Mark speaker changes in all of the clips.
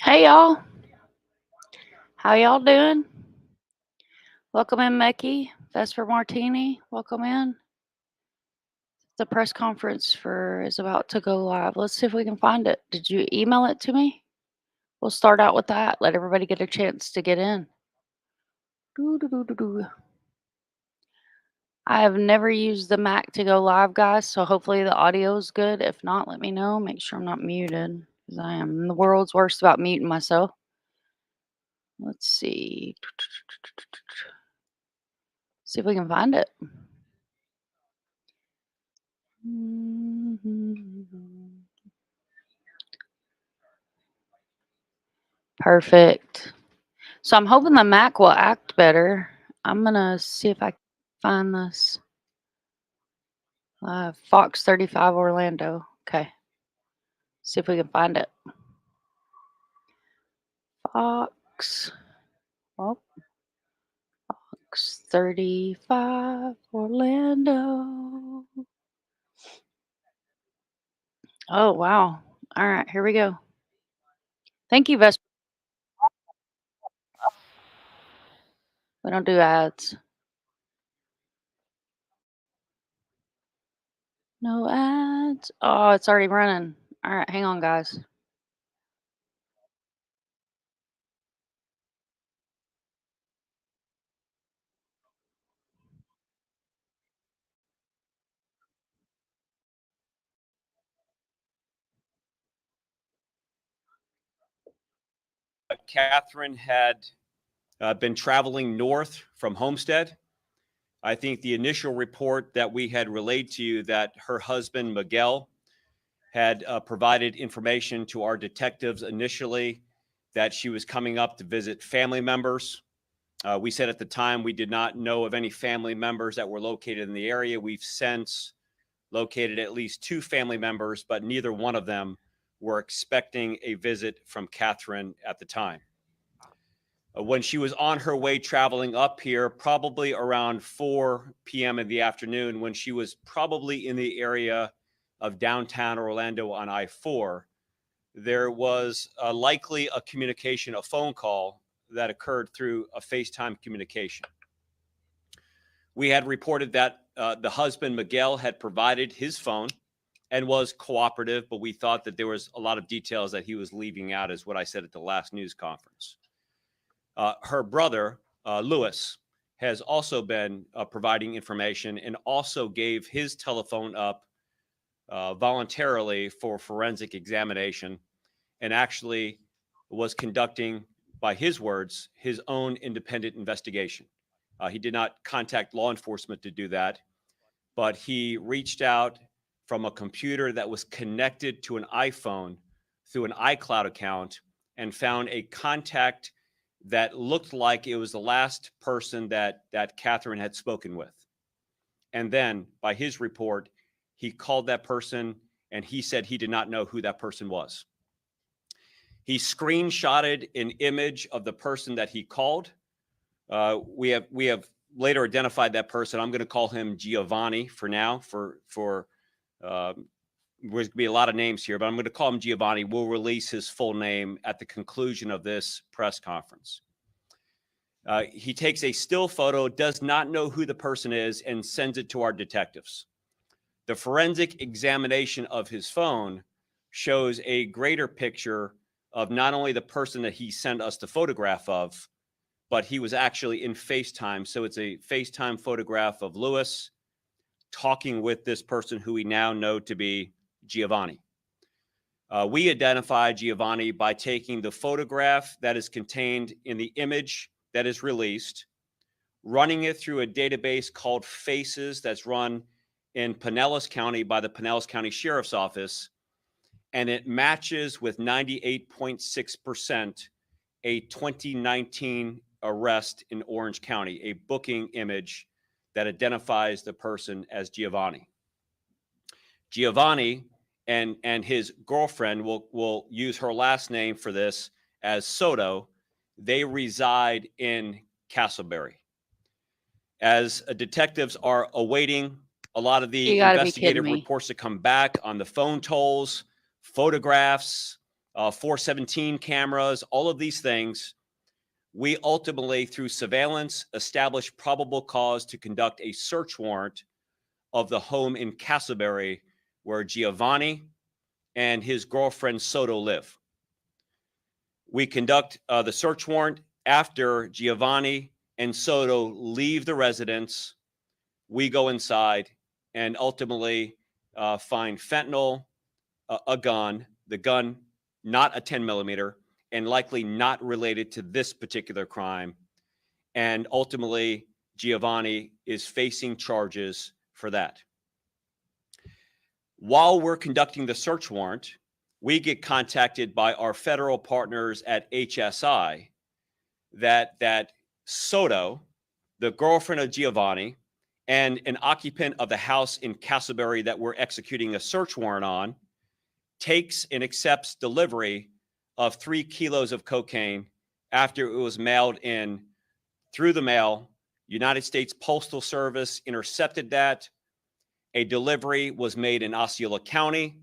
Speaker 1: Hey y'all, how y'all doing? Welcome in, Mecky. Vesper Martini, welcome in. The press conference for is about to go live. Let's see if we can find it. Did you email it to me? We'll start out with that. Let everybody get a chance to get in. Doo-doo-doo-doo-doo. I have never used the Mac to go live, guys, so hopefully the audio is good. If not, let me know. Make sure I'm not muted because I am the world's worst about muting myself. Let's see. See if we can find it. Perfect. So I'm hoping the Mac will act better. I'm gonna see if I can find this. Fox 35 Orlando. Okay. See if we can find it. Fox. Oh, Fox 35 Orlando. Oh, wow. All right, here we go. Thank you, Vesper. We don't do ads. No ads. Oh, it's already running. All right, hang on, guys.
Speaker 2: Catherine had been traveling north from Homestead. I think the initial report that we had relayed to you that her husband, Miguel, had provided information to our detectives initially that she was coming up to visit family members. We said at the time we did not know of any family members that were located in the area. We've since located at least 2 family members, but neither one of them were expecting a visit from Catherine at the time. When she was on her way traveling up here, probably around 4 p.m. in the afternoon, when she was probably in the area of downtown Orlando on I-4, there was likely a communication, a phone call that occurred through a FaceTime communication. We had reported that the husband, Miguel, had provided his phone and was cooperative, but we thought that there was a lot of details that he was leaving out, is what I said at the last news conference. Her brother, Lewis, has also been providing information and also gave his telephone up voluntarily for forensic examination and actually was conducting, by his words, his own independent investigation. He did not contact law enforcement to do that, but he reached out from a computer that was connected to an iPhone through an iCloud account and found a contact that looked like it was the last person that Catherine had spoken with. And then, by his report, he called that person and he said he did not know who that person was. He screenshotted an image of the person that he called. We have later identified that person. I'm going to call him Giovanni for now. There's going to be a lot of names here, but I'm going to call him Giovanni. We'll release his full name at the conclusion of this press conference. He takes a still photo, does not know who the person is, and sends it to our detectives. The forensic examination of his phone shows a greater picture of not only the person that he sent us the photograph of, but he was actually in FaceTime. So it's a FaceTime photograph of Lewis talking with this person who we now know to be Giovanni. We identify Giovanni by taking the photograph that is contained in the image that is released, running it through a database called Faces that's run in Pinellas County by the Pinellas County Sheriff's Office, and it matches with 98.6% a 2019 arrest in Orange County, a booking image that identifies the person as Giovanni. Giovanni and his girlfriend, will use her last name for this, as Soto. They reside in Castleberry. As detectives are awaiting a lot of the investigative reports to come back on the phone tolls, photographs, 417 cameras, all of these things. We ultimately, through surveillance, established probable cause to conduct a search warrant of the home in Castleberry where Giovanni and his girlfriend Soto live. We conduct the search warrant after Giovanni and Soto leave the residence. We go inside and ultimately find fentanyl, a gun, the gun not a 10 millimeter, and likely not related to this particular crime. And ultimately, Giovanni is facing charges for that. While we're conducting the search warrant, we get contacted by our federal partners at HSI that Soto, the girlfriend of Giovanni, and an occupant of the house in Castleberry that we're executing a search warrant on, takes and accepts delivery of 3 kilos of cocaine after it was mailed in through the mail. United States Postal Service intercepted that. A delivery was made in Osceola County,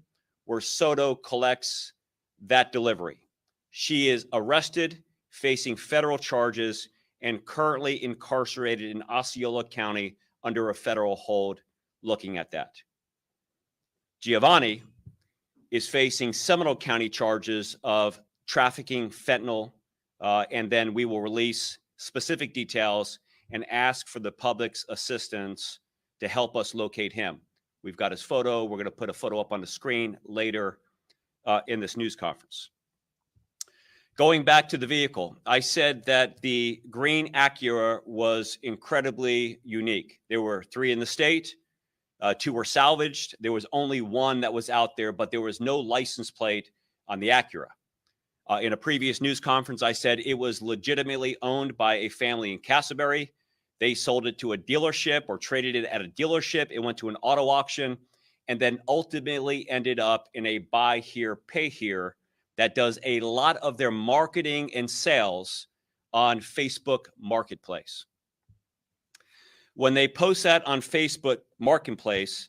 Speaker 2: where Soto collects that delivery. She is arrested, facing federal charges, and currently incarcerated in Osceola County under a federal hold looking at that. Giovanni is facing Seminole County charges of trafficking fentanyl, and then we will release specific details and ask for the public's assistance to help us locate him. We've got his photo. We're going to put a photo up on the screen later in this news conference. Going back to the vehicle, I said that the green Acura was incredibly unique. There were 3 in the state. 2 were salvaged. There was only 1 that was out there, but there was no license plate on the Acura. In a previous news conference, I said it was legitimately owned by a family in Castleberry. They sold it to a dealership or traded it at a dealership. It went to an auto auction and then ultimately ended up in a buy here, pay here that does a lot of their marketing and sales on Facebook Marketplace. When they post that on Facebook Marketplace,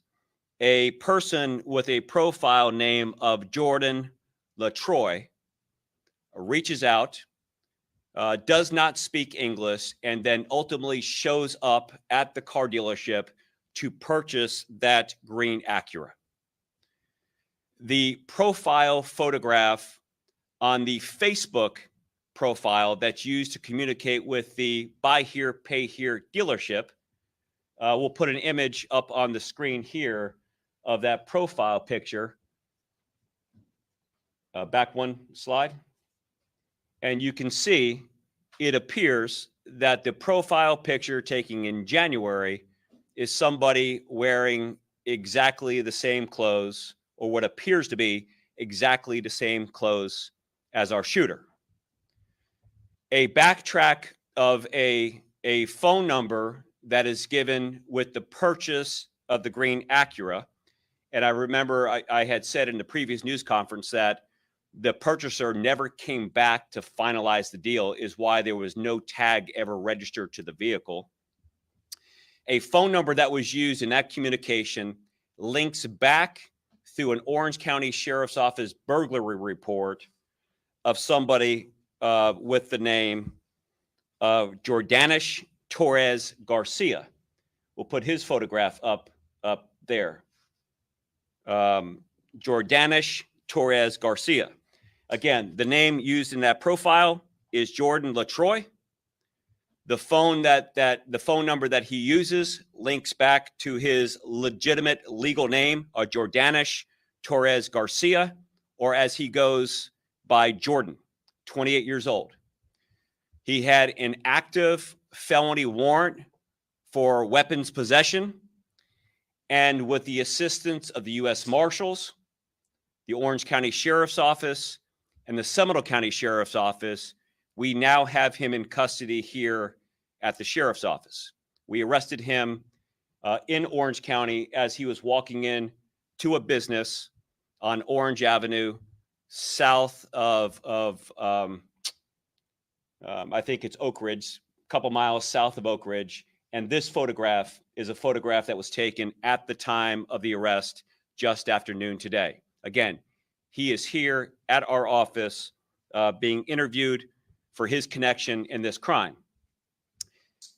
Speaker 2: a person with a profile name of Jordan LaTroy reaches out, does not speak English, and then ultimately shows up at the car dealership to purchase that green Acura. The profile photograph on the Facebook profile that's used to communicate with the buy here, pay here dealership, we'll put an image up on the screen here of that profile picture. Back one slide. And you can see it appears that the profile picture taken in January is somebody wearing exactly the same clothes, or what appears to be exactly the same clothes as our shooter. A backtrack of a phone number that is given with the purchase of the green Acura. And I remember I had said in the previous news conference that the purchaser never came back to finalize the deal, is why there was no tag ever registered to the vehicle. A phone number that was used in that communication links back through an Orange County Sheriff's Office burglary report of somebody with the name of Jordanish Torres Garcia. We'll put his photograph up there. Jordanish Torres Garcia. Again, the name used in that profile is Jordan LaTroy. The phone the phone number that he uses links back to his legitimate legal name, Jordanish Torres Garcia, or as he goes by, Jordan, 28 years old. He had an active felony warrant for weapons possession, and with the assistance of the U.S. Marshals, the Orange County Sheriff's Office, and the Seminole County Sheriff's Office, we now have him in custody here at the Sheriff's Office. We arrested him in Orange County as he was walking in to a business on Orange Avenue, south of I think it's Oak Ridge, a couple miles south of Oak Ridge. And this photograph is a photograph that was taken at the time of the arrest, just after noon today. Again, he is here at our office being interviewed for his connection in this crime.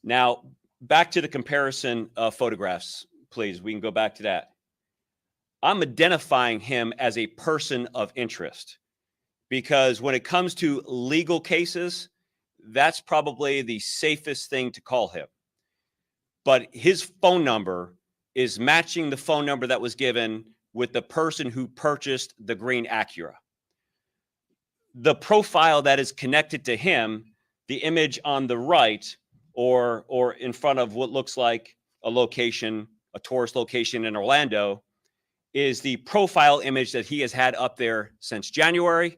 Speaker 2: Now, back to the comparison of photographs, please. We can go back to that. I'm identifying him as a person of interest because when it comes to legal cases, that's probably the safest thing to call him. But his phone number is matching the phone number that was given with the person who purchased the green Acura. The profile that is connected to him, the image on the right or in front of what looks like a location, a tourist location in Orlando, is the profile image that he has had up there since January.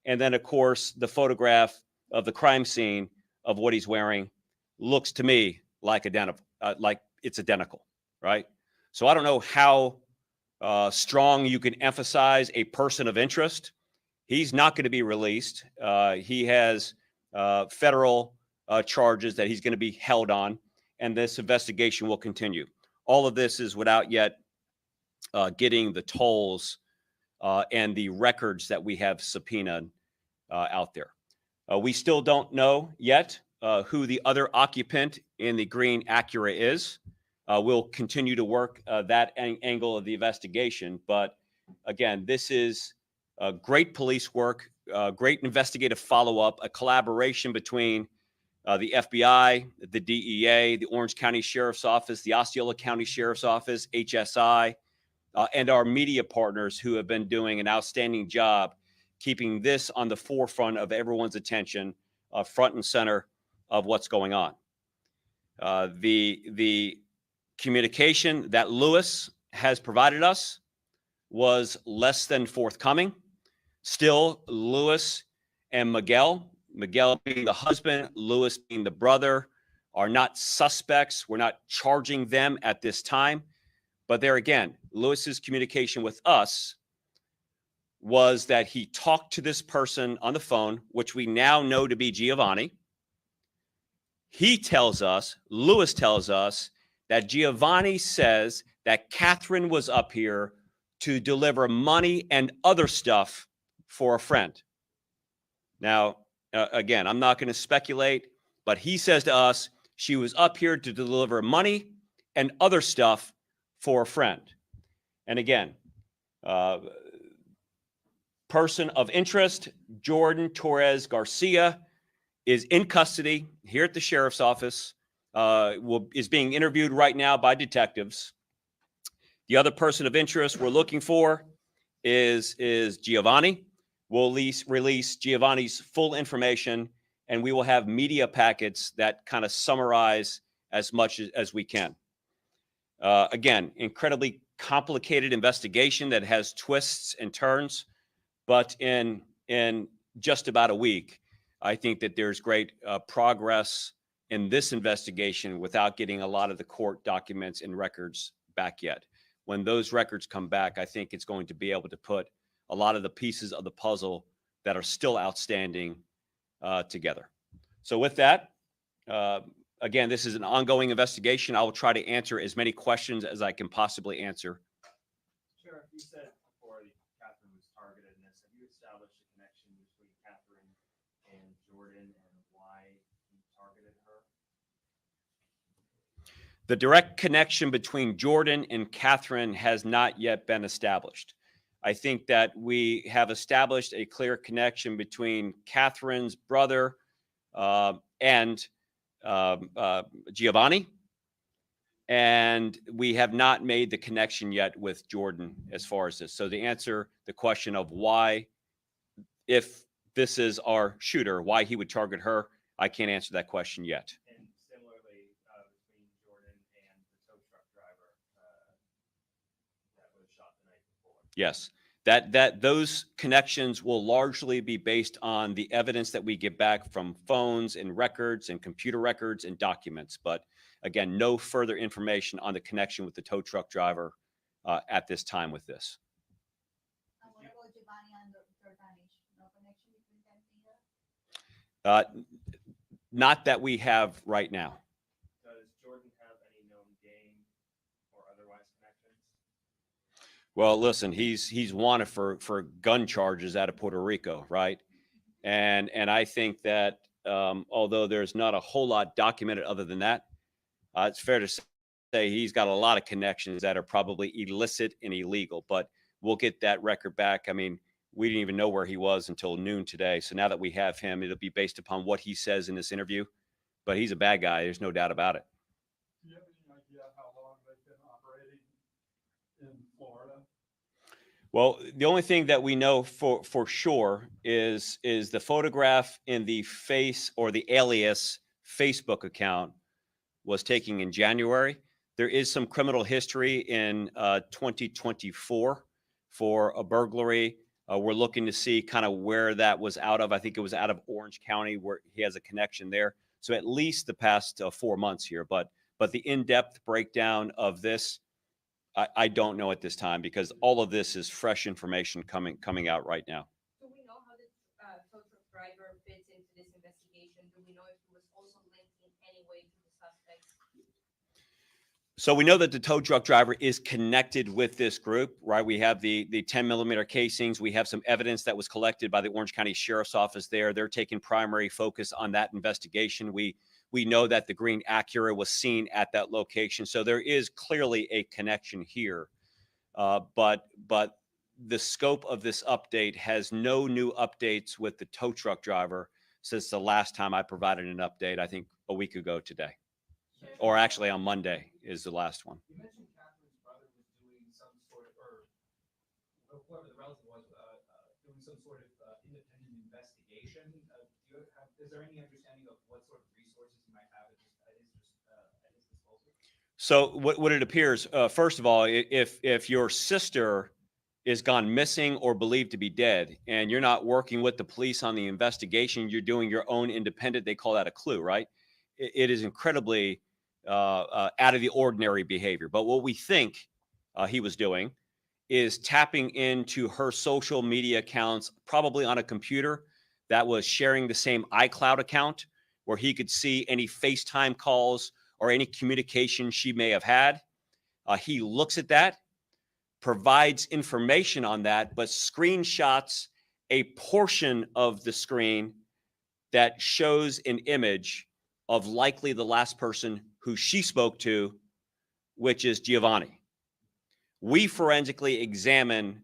Speaker 2: And then, of course, the photograph of the crime scene of what he's wearing looks to me like it's identical, right? So I don't know how strong you can emphasize a person of interest. He's not going to be released. He has federal charges that he's going to be held on, and this investigation will continue. All of this is without yet getting the tolls and the records that we have subpoenaed out there. We still don't know yet who the other occupant in the green Acura is. We'll continue to work that angle of the investigation. But again, this is great police work, great investigative follow-up, a collaboration between the FBI, the DEA, the Orange County Sheriff's Office, the Osceola County Sheriff's Office, HSI, and our media partners who have been doing an outstanding job keeping this on the forefront of everyone's attention, front and center of what's going on. The communication that Lewis has provided us was less than forthcoming. Still, Lewis and Miguel being the husband, Lewis being the brother, are not suspects. We're not charging them at this time. But there again, Lewis's communication with us was that he talked to this person on the phone, which we now know to be Giovanni. He tells us, Lewis tells us, that Giovanni says that Catherine was up here to deliver money and other stuff for a friend. Now, again, I'm not going to speculate, but he says to us she was up here to deliver money and other stuff for a friend. And again, person of interest, Jordan Torres Garcia, is in custody here at the sheriff's office, is being interviewed right now by detectives. The other person of interest we're looking for is Giovanni. We'll release Giovanni's full information, and we will have media packets that kind of summarize as much as we can. Again, incredibly complicated investigation that has twists and turns, but in just about a week, I think that there's great progress in this investigation without getting a lot of the court documents and records back yet. When those records come back, I think it's going to be able to put a lot of the pieces of the puzzle that are still outstanding together. So with that, again, this is an ongoing investigation. I will try to answer as many questions as I can possibly answer.
Speaker 3: Sheriff, you said before Catherine was targeted in this. Have you established a connection between Catherine and Jordan and why he targeted her?
Speaker 2: The direct connection between Jordan and Catherine has not yet been established. I think that we have established a clear connection between Catherine's brother and Giovanni, and we have not made the connection yet with Jordan as far as this. So to answer the question of why, if this is our shooter, why he would target her, I can't answer that question yet.
Speaker 3: And similarly, between Jordan and the tow truck driver that was shot the night before.
Speaker 2: Yes, those connections will largely be based on the evidence that we get back from phones and records and computer records and documents. But again, no further information on the connection with the tow truck driver at this time with this.
Speaker 4: What about Giovanni and Jordan? No connection between them either?
Speaker 2: Not that we have right now.
Speaker 3: Does Jordan have any known gang or otherwise connections?
Speaker 2: Well, listen, he's wanted for gun charges out of Puerto Rico, right? And I think that although there's not a whole lot documented other than that, it's fair to say he's got a lot of connections that are probably illicit and illegal. But we'll get that record back. I mean, we didn't even know where he was until noon today. So now that we have him, it'll be based upon what he says in this interview. But he's a bad guy. There's no doubt about it.
Speaker 5: Do you have any idea how long they've been operating in Florida?
Speaker 2: Well, the only thing that we know for sure is the photograph in the face or the alias Facebook account was taken in January. There is some criminal history in 2024 for a burglary. We're looking to see kind of where that was out of. I think it was out of Orange County, where he has a connection there. So at least the past 4 months here. But the in-depth breakdown of this, I don't know at this time, because all of this is fresh information coming out right now.
Speaker 6: Do we know how the tow truck driver fits into this investigation? Do we know if he was also linked in any way to the suspects?
Speaker 2: So we know that the tow truck driver is connected with this group, right? We have the 10 millimeter casings. We have some evidence that was collected by the Orange County Sheriff's Office there. They're taking primary focus on that investigation. We know that the green Acura was seen at that location. So there is clearly a connection here. But the scope of this update has no new updates with the tow truck driver since the last time I provided an update, I think a week ago today. Or actually on Monday is the last one.
Speaker 7: You mentioned Catherine's brother was doing some sort of, or whoever the relative was, doing some sort of independent investigation. Is there any understanding of what sort of resources he might have at his disposal?
Speaker 2: So what it appears, first of all, if your sister is gone missing or believed to be dead, and you're not working with the police on the investigation, you're doing your own independent, they call that a clue, right? It is incredibly out of the ordinary behavior. But what we think he was doing is tapping into her social media accounts, probably on a computer that was sharing the same iCloud account, where he could see any FaceTime calls or any communication she may have had. He looks at that, provides information on that, but screenshots a portion of the screen that shows an image of likely the last person who she spoke to, which is Giovanni. We forensically examine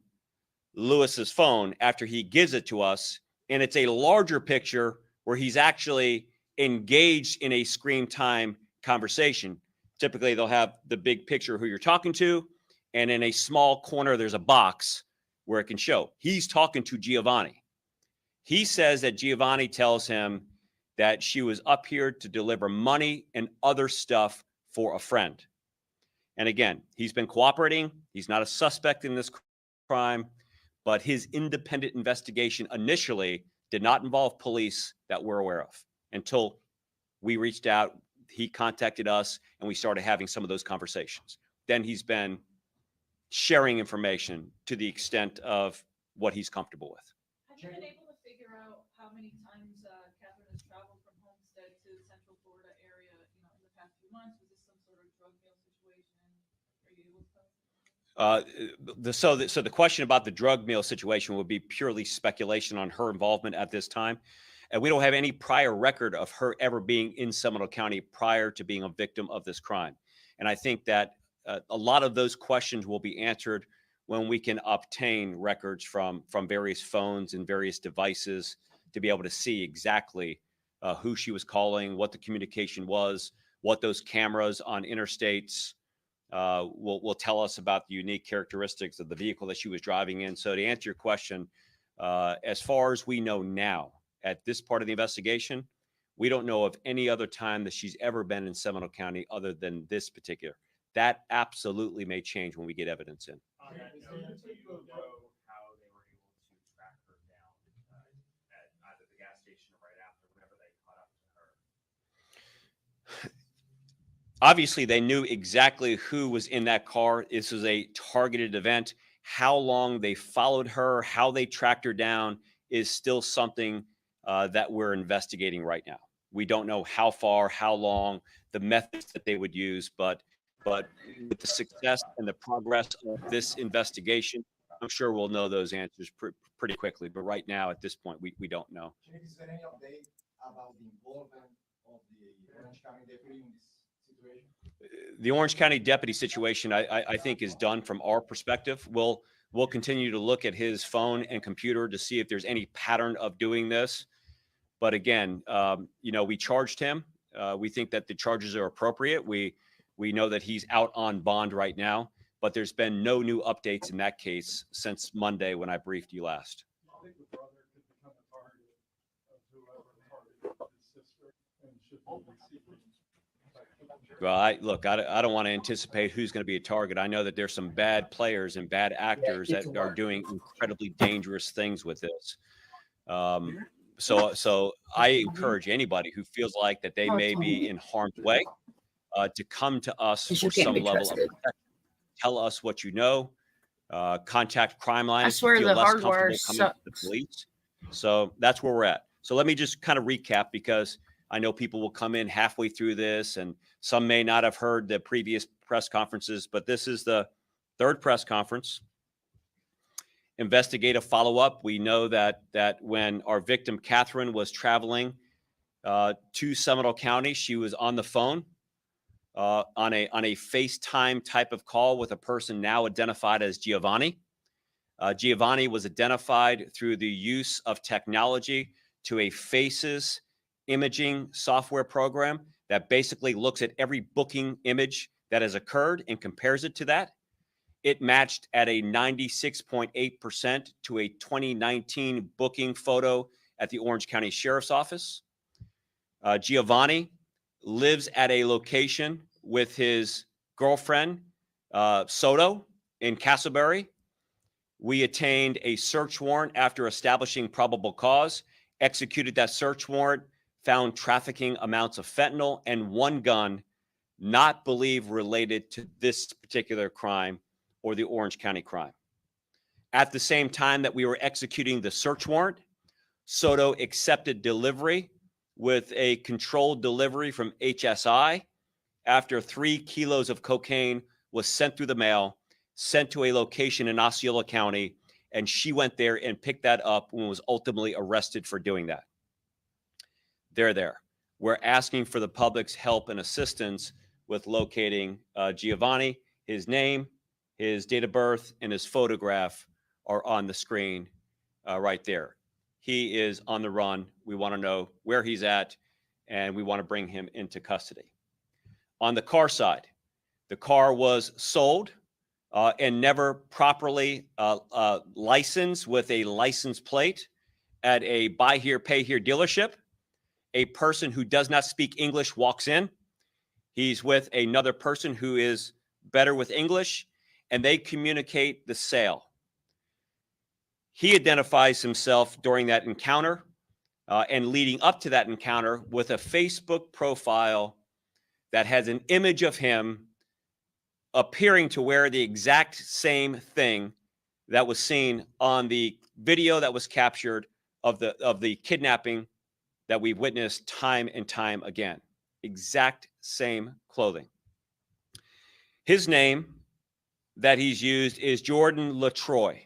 Speaker 2: Lewis's phone after he gives it to us, and it's a larger picture where he's actually engaged in a screen time conversation. Typically, they'll have the big picture who you're talking to, and in a small corner, there's a box where it can show. He's talking to Giovanni. He says that Giovanni tells him that she was up here to deliver money and other stuff for a friend. And again, he's been cooperating. He's not a suspect in this crime, but his independent investigation initially did not involve police that we're aware of until we reached out. He contacted us and we started having some of those conversations. Then he's been sharing information to the extent of what he's comfortable with.
Speaker 8: Have you been able to figure out how many times Catherine has traveled from Homestead to the Central Florida area, in the past few months? Was this some sort of drug deal situation? Are you able to tell?
Speaker 2: So the question about the drug meal situation would be purely speculation on her involvement at this time. And we don't have any prior record of her ever being in Seminole County prior to being a victim of this crime. And I think that a lot of those questions will be answered when we can obtain records from various phones and various devices to be able to see exactly who she was calling, what the communication was, what those cameras on interstates will tell us about the unique characteristics of the vehicle that she was driving in. So to answer your question, as far as we know now, at this part of the investigation, we don't know of any other time that she's ever been in Seminole County other than this particular. That absolutely may change when we get evidence in.
Speaker 3: On that note, do you know how they were able to track her down at either the gas station or right after, whenever they caught up to her?
Speaker 2: Obviously, they knew exactly who was in that car. This was a targeted event. How long they followed her, how they tracked her down is still something that we're investigating right now. We don't know how far, how long, the methods that they would use, but But with the success and the progress of this investigation, I'm sure we'll know those answers pretty quickly. But right now, at this point, we don't know.
Speaker 9: Chief, is there any update about the involvement of the Orange County deputy in this situation?
Speaker 2: The Orange County deputy situation, I think, is done from our perspective. We'll continue to look at his phone and computer to see if there's any pattern of doing this. But again, we charged him. We think that the charges are appropriate. We know that he's out on bond right now, but there's been no new updates in that case since Monday when I briefed you last.
Speaker 5: I think the brother could become a target of whoever targeted his sister and should be receiving.
Speaker 2: Well, I don't want to anticipate who's going to be a target. I know that there's some bad players and bad actors that are doing incredibly dangerous things with this. So I encourage anybody who feels like that they may be in harm's way to come to us for some level of protection. Tell us what you know. Contact Crime Line.
Speaker 1: I swear the hardware
Speaker 2: coming to the police. So that's where we're at. So let me just kind of recap, because I know people will come in halfway through this and some may not have heard the previous press conferences, but this is the third press conference. Investigative follow-up. We know that when our victim, Catherine, was traveling to Seminole County, she was on the phone on a FaceTime type of call with a person now identified as Giovanni. Giovanni was identified through the use of technology to a faces imaging software program that basically looks at every booking image that has occurred and compares it to that. It matched at a 96.8% to a 2019 booking photo at the Orange County Sheriff's Office. Giovanni lives at a location with his girlfriend, Soto, in Castleberry. We attained a search warrant after establishing probable cause, executed that search warrant, found trafficking amounts of fentanyl and one gun not believed related to this particular crime or the Orange County crime. At the same time that we were executing the search warrant, Soto accepted delivery with a controlled delivery from HSI after 3 kilos of cocaine was sent through the mail, sent to a location in Osceola County, and she went there and picked that up and was ultimately arrested for doing that. They're there. We're asking for the public's help and assistance with locating Giovanni. His name, his date of birth, and his photograph are on the screen right there. He is on the run. We want to know where he's at, and we want to bring him into custody. On the car side, the car was sold and never properly licensed with a license plate at a buy here, pay here dealership. A person who does not speak English walks in. He's with another person who is better with English, and they communicate the sale. He identifies himself during that encounter and leading up to that encounter with a Facebook profile that has an image of him appearing to wear the exact same thing that was seen on the video that was captured of the kidnapping that we've witnessed time and time again. Exact same clothing. His name that he's used is Jordan LaTroy.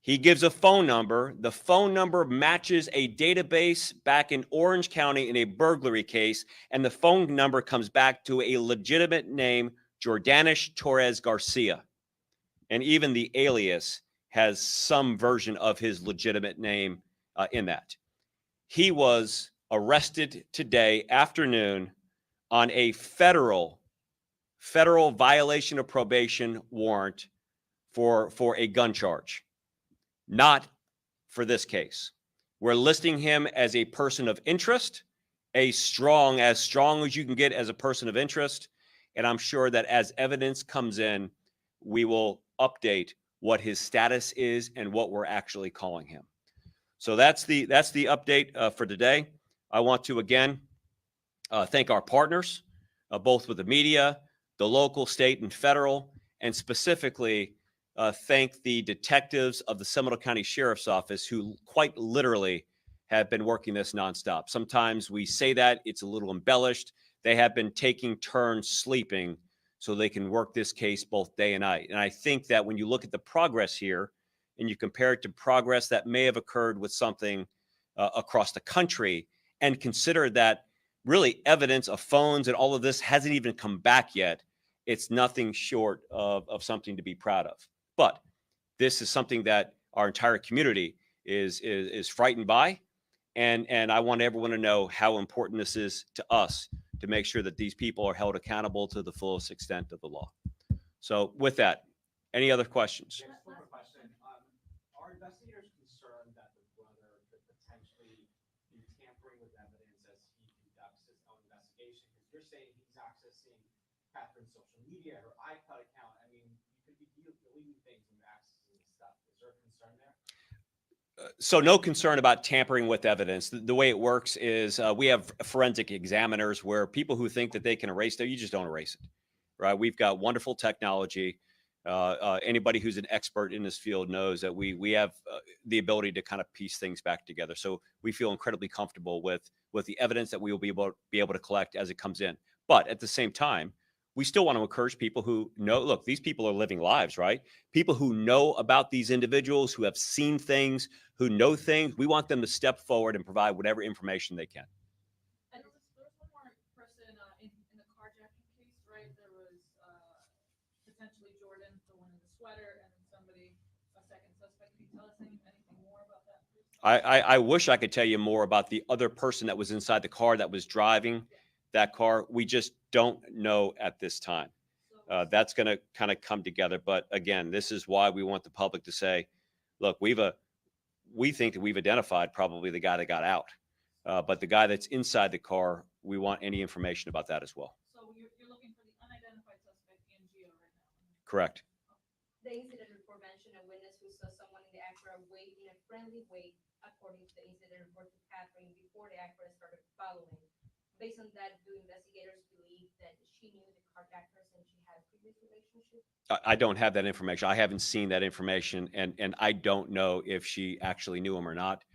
Speaker 2: He gives a phone number. The phone number matches a database back in Orange County in a burglary case, and the phone number comes back to a legitimate name, Jordanish Torres Garcia. And even the alias has some version of his legitimate name in that. He was arrested today afternoon on a federal violation of probation warrant for a gun charge, not for this case. We're listing him as a person of interest, as strong as you can get as a person of interest. And I'm sure that as evidence comes in, we will update what his status is and what we're actually calling him. So that's the update for today. I want to again thank our partners, both with the media, the local, state, and federal, and specifically thank the detectives of the Seminole County Sheriff's Office who quite literally have been working this nonstop. Sometimes we say that it's a little embellished. They have been taking turns sleeping so they can work this case both day and night. And I think that when you look at the progress here and you compare it to progress that may have occurred with something across the country, and consider that really evidence of phones and all of this hasn't even come back yet, it's nothing short of something to be proud of. But this is something that our entire community is frightened by. And I want everyone to know how important this is to us to make sure that these people are held accountable to the fullest extent of the law. So with that, any other questions?
Speaker 7: Just one quick question. Are investigators concerned that the brother could potentially be tampering with evidence as he conducts his own investigation? Because you're saying he's accessing Catherine's social media, her iCloud account. I mean, you could be deleting things and accessing this stuff. Is there a concern there?
Speaker 2: So no concern about tampering with evidence. The way it works is we have forensic examiners where people who think that they can erase it, you just don't erase it, right? We've got wonderful technology. Anybody who's an expert in this field knows that we have the ability to kind of piece things back together. So we feel incredibly comfortable with the evidence that we will be able to collect as it comes in. But at the same time, we still want to encourage people who know, look, these people are living lives, right? People who know about these individuals, who have seen things, who know things. We want them to step forward and provide whatever information they can.
Speaker 8: And there was one more person in the carjacking case, right? There was potentially Jordan, the one in the sweater, and then somebody, a second suspect. Can you tell us anything more about that, please?
Speaker 2: I wish I could tell you more about the other person that was inside the car that was driving that car. We just don't know at this time. That's going to kind of come together. But again, this is why we want the public to say, look, we think that we've identified probably the guy that got out. But the guy that's inside the car, we want any information about that as well.
Speaker 8: So you're looking for the unidentified suspect in jail right now?
Speaker 2: Correct.
Speaker 6: The incident report mentioned a witness who saw someone in the Acura wait in a friendly way, according to the incident report to Catherine, before the Acura started following. Based on that, do investigators believe that she knew the carjackers and she had a previous relationship?
Speaker 2: I don't have that information. I haven't seen that information, and I don't know if she actually knew him or not.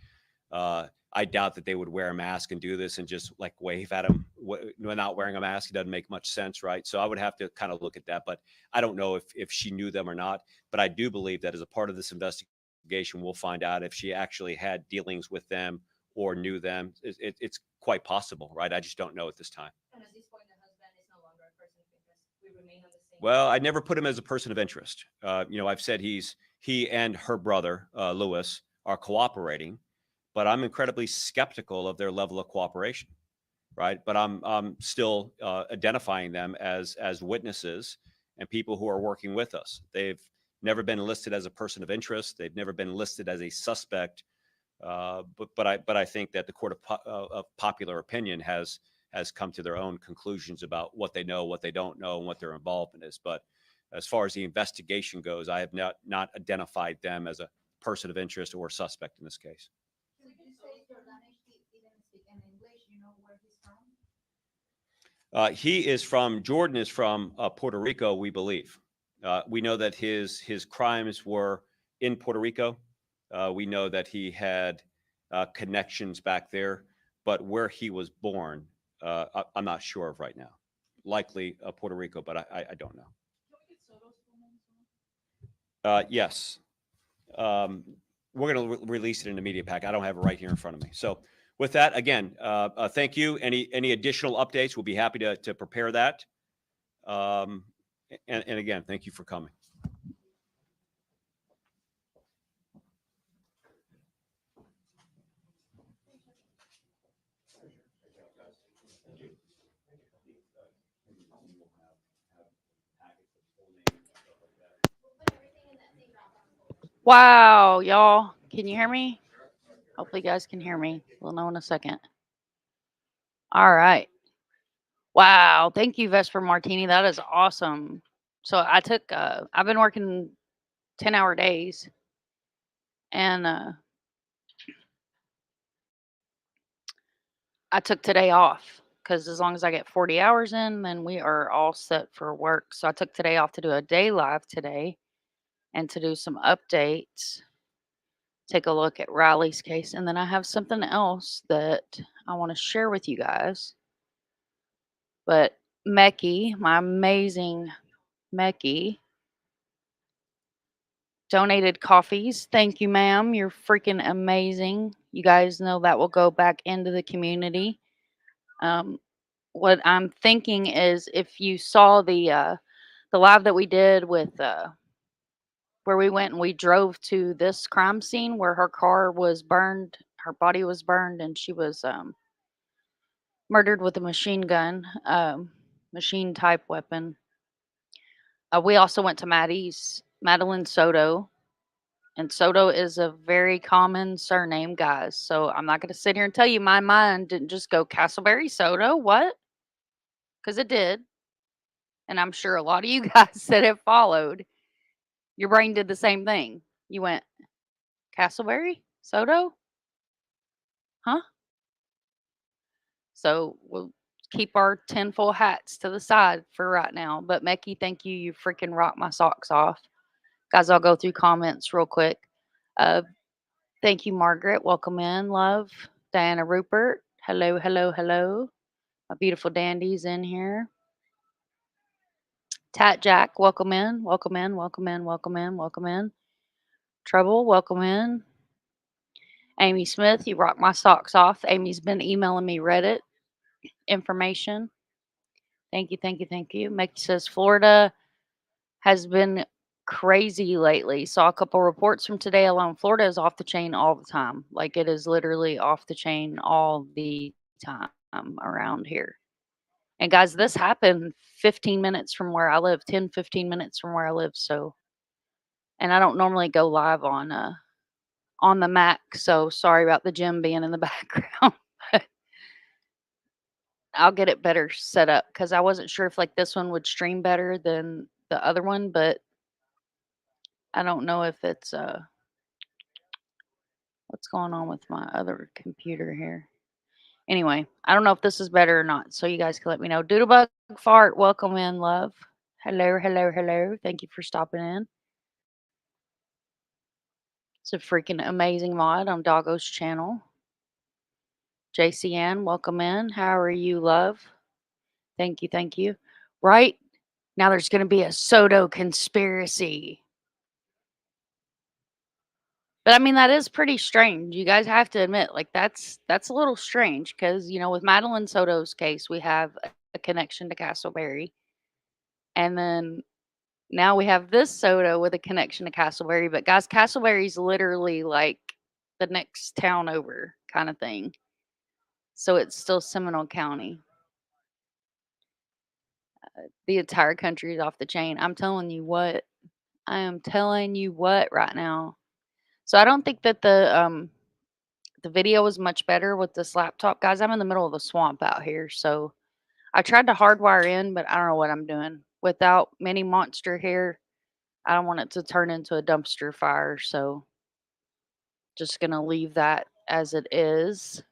Speaker 2: I doubt that they would wear a mask and do this and just like wave at him when not wearing a mask. It doesn't make much sense, right? So I would have to kind of look at that, but I don't know if she knew them or not. But I do believe that as a part of this investigation, we'll find out if she actually had dealings with them or knew them. It's quite possible, right? I just don't know at this time.
Speaker 6: And at this point, the husband is no longer a person of interest. We remain on the same.
Speaker 2: Well, I never put him as a person of interest. I've said he and her brother, Lewis, are cooperating, but I'm incredibly skeptical of their level of cooperation, right? But I'm still identifying them as witnesses and people who are working with us. They've never been listed as a person of interest. They've never been listed as a suspect. But I think that the court of popular opinion has come to their own conclusions about what they know, what they don't know, and what their involvement is. But as far as the investigation goes, I have not identified them as a person of interest or suspect in this case.
Speaker 4: So you say Jordanish didn't speak in English, you know where he's from?
Speaker 2: Jordan is from Puerto Rico, we believe. We know that his crimes were in Puerto Rico. We know that he had connections back there, but where he was born, I'm not sure of right now. Likely Puerto Rico, but I don't know.
Speaker 8: Can we get Soto's full name as well?
Speaker 2: Yes. We're going to release it in the media pack. I don't have it right here in front of me. So with that, again, thank you. Any additional updates, we'll be happy to prepare that. And again, thank you for coming.
Speaker 1: Wow, y'all. Can you hear me? Hopefully you guys can hear me. We'll know in a second. All right. Wow. Thank you, Vesper Martini. That is awesome. So I've been working 10-hour days, and I took today off because as long as I get 40 hours in, then we are all set for work. So I took today off to do a day live today and to do some updates, take a look at Riley's case. And then I have something else that I want to share with you guys. But Mecky, my amazing Mecky, donated coffees. Thank you, ma'am. You're freaking amazing. You guys know that will go back into the community. What I'm thinking is if you saw the live that we did with where we went and we drove to this crime scene where her car was burned, her body was burned, and she was murdered with a machine gun, machine type weapon. We also went to Madeline Soto, and Soto is a very common surname, guys. So I'm not going to sit here and tell you my mind didn't just go Castleberry Soto. What? Because it did. And I'm sure a lot of you guys that have followed, your brain did the same thing. You went, Castleberry Soto? Huh? So we'll keep our tinfoil hats to the side for right now. But Mecky, thank you. You freaking rock my socks off. Guys, I'll go through comments real quick. Thank you, Margaret. Welcome in, love. Diana Rupert. Hello, hello, hello. My beautiful dandies in here. Tat Jack, welcome in, welcome in, welcome in, welcome in, welcome in. Trouble, welcome in. Amy Smith, you rock my socks off. Amy's been emailing me Reddit information. Thank you, thank you, thank you. Mecky says Florida has been crazy lately. Saw a couple reports from today alone. Florida is off the chain all the time. Like it is literally off the chain all the time around here. And guys, this happened 15 minutes from where I live, 10, 15 minutes from where I live. So, and I don't normally go live on the Mac. So sorry about the gym being in the background. I'll get it better set up because I wasn't sure if like this one would stream better than the other one, but I don't know if it's what's going on with my other computer here. Anyway, I don't know if this is better or not, so you guys can let me know. Doodlebug Fart, welcome in, love. Hello, hello, hello. Thank you for stopping in. It's a freaking amazing mod on Doggo's channel. JCN, welcome in. How are you, love? Thank you, thank you. Right now, there's going to be a Soto conspiracy. But I mean, that is pretty strange. You guys have to admit, like that's a little strange because you know, with Madeline Soto's case, we have a connection to Castleberry, and then now we have this Soto with a connection to Castleberry. But guys, Castleberry's literally like the next town over, kind of thing. So it's still Seminole County. The entire country is off the chain. I'm telling you what. I am telling you what right now. So I don't think that the video was much better with this laptop. Guys, I'm in the middle of the swamp out here, so I tried to hardwire in, but I don't know what I'm doing. Without Mini Monster here, I don't want it to turn into a dumpster fire, so just gonna leave that as it is.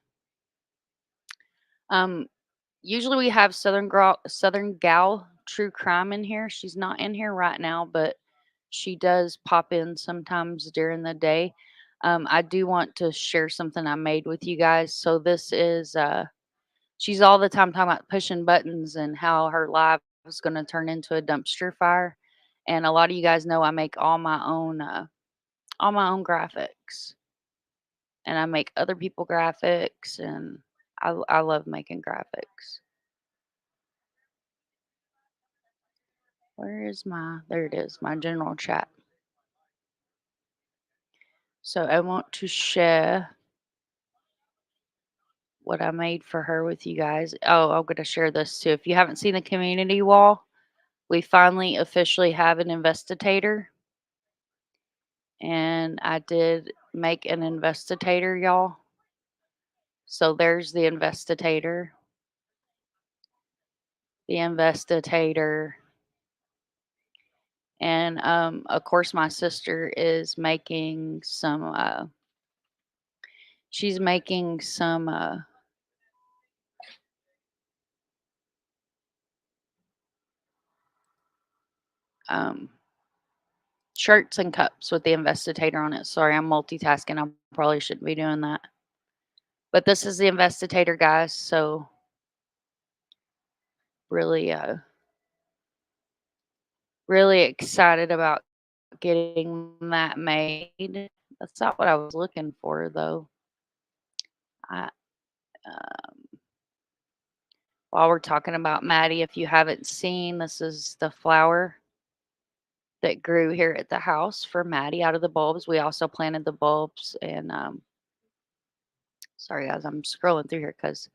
Speaker 1: Usually we have Southern Gal True Crime in here. She's not in here right now, but she does pop in sometimes during the day. I do want to share something I made with you guys. So this is she's all the time talking about pushing buttons and how her life is going to turn into a dumpster fire. And a lot of you guys know I make all my own graphics, and I make other people graphics, and I love making graphics. Where is there it is, my general chat. So I want to share what I made for her with you guys. Oh, I'm going to share this too. If you haven't seen the community wall, we finally officially have an investigator. And I did make an investigator, y'all. So there's the investigator. The investigator. And of course my sister is making some she's making some shirts and cups with the investigator on it. Sorry, I'm multitasking. I probably shouldn't be doing that. But this is the investigator, guys. So really really excited about getting that made. That's not what I was looking for though. I while we're talking about Maddie, if you haven't seen, this is the flower that grew here at the house for Maddie out of the bulbs. We also planted the bulbs and sorry guys, I'm scrolling through here because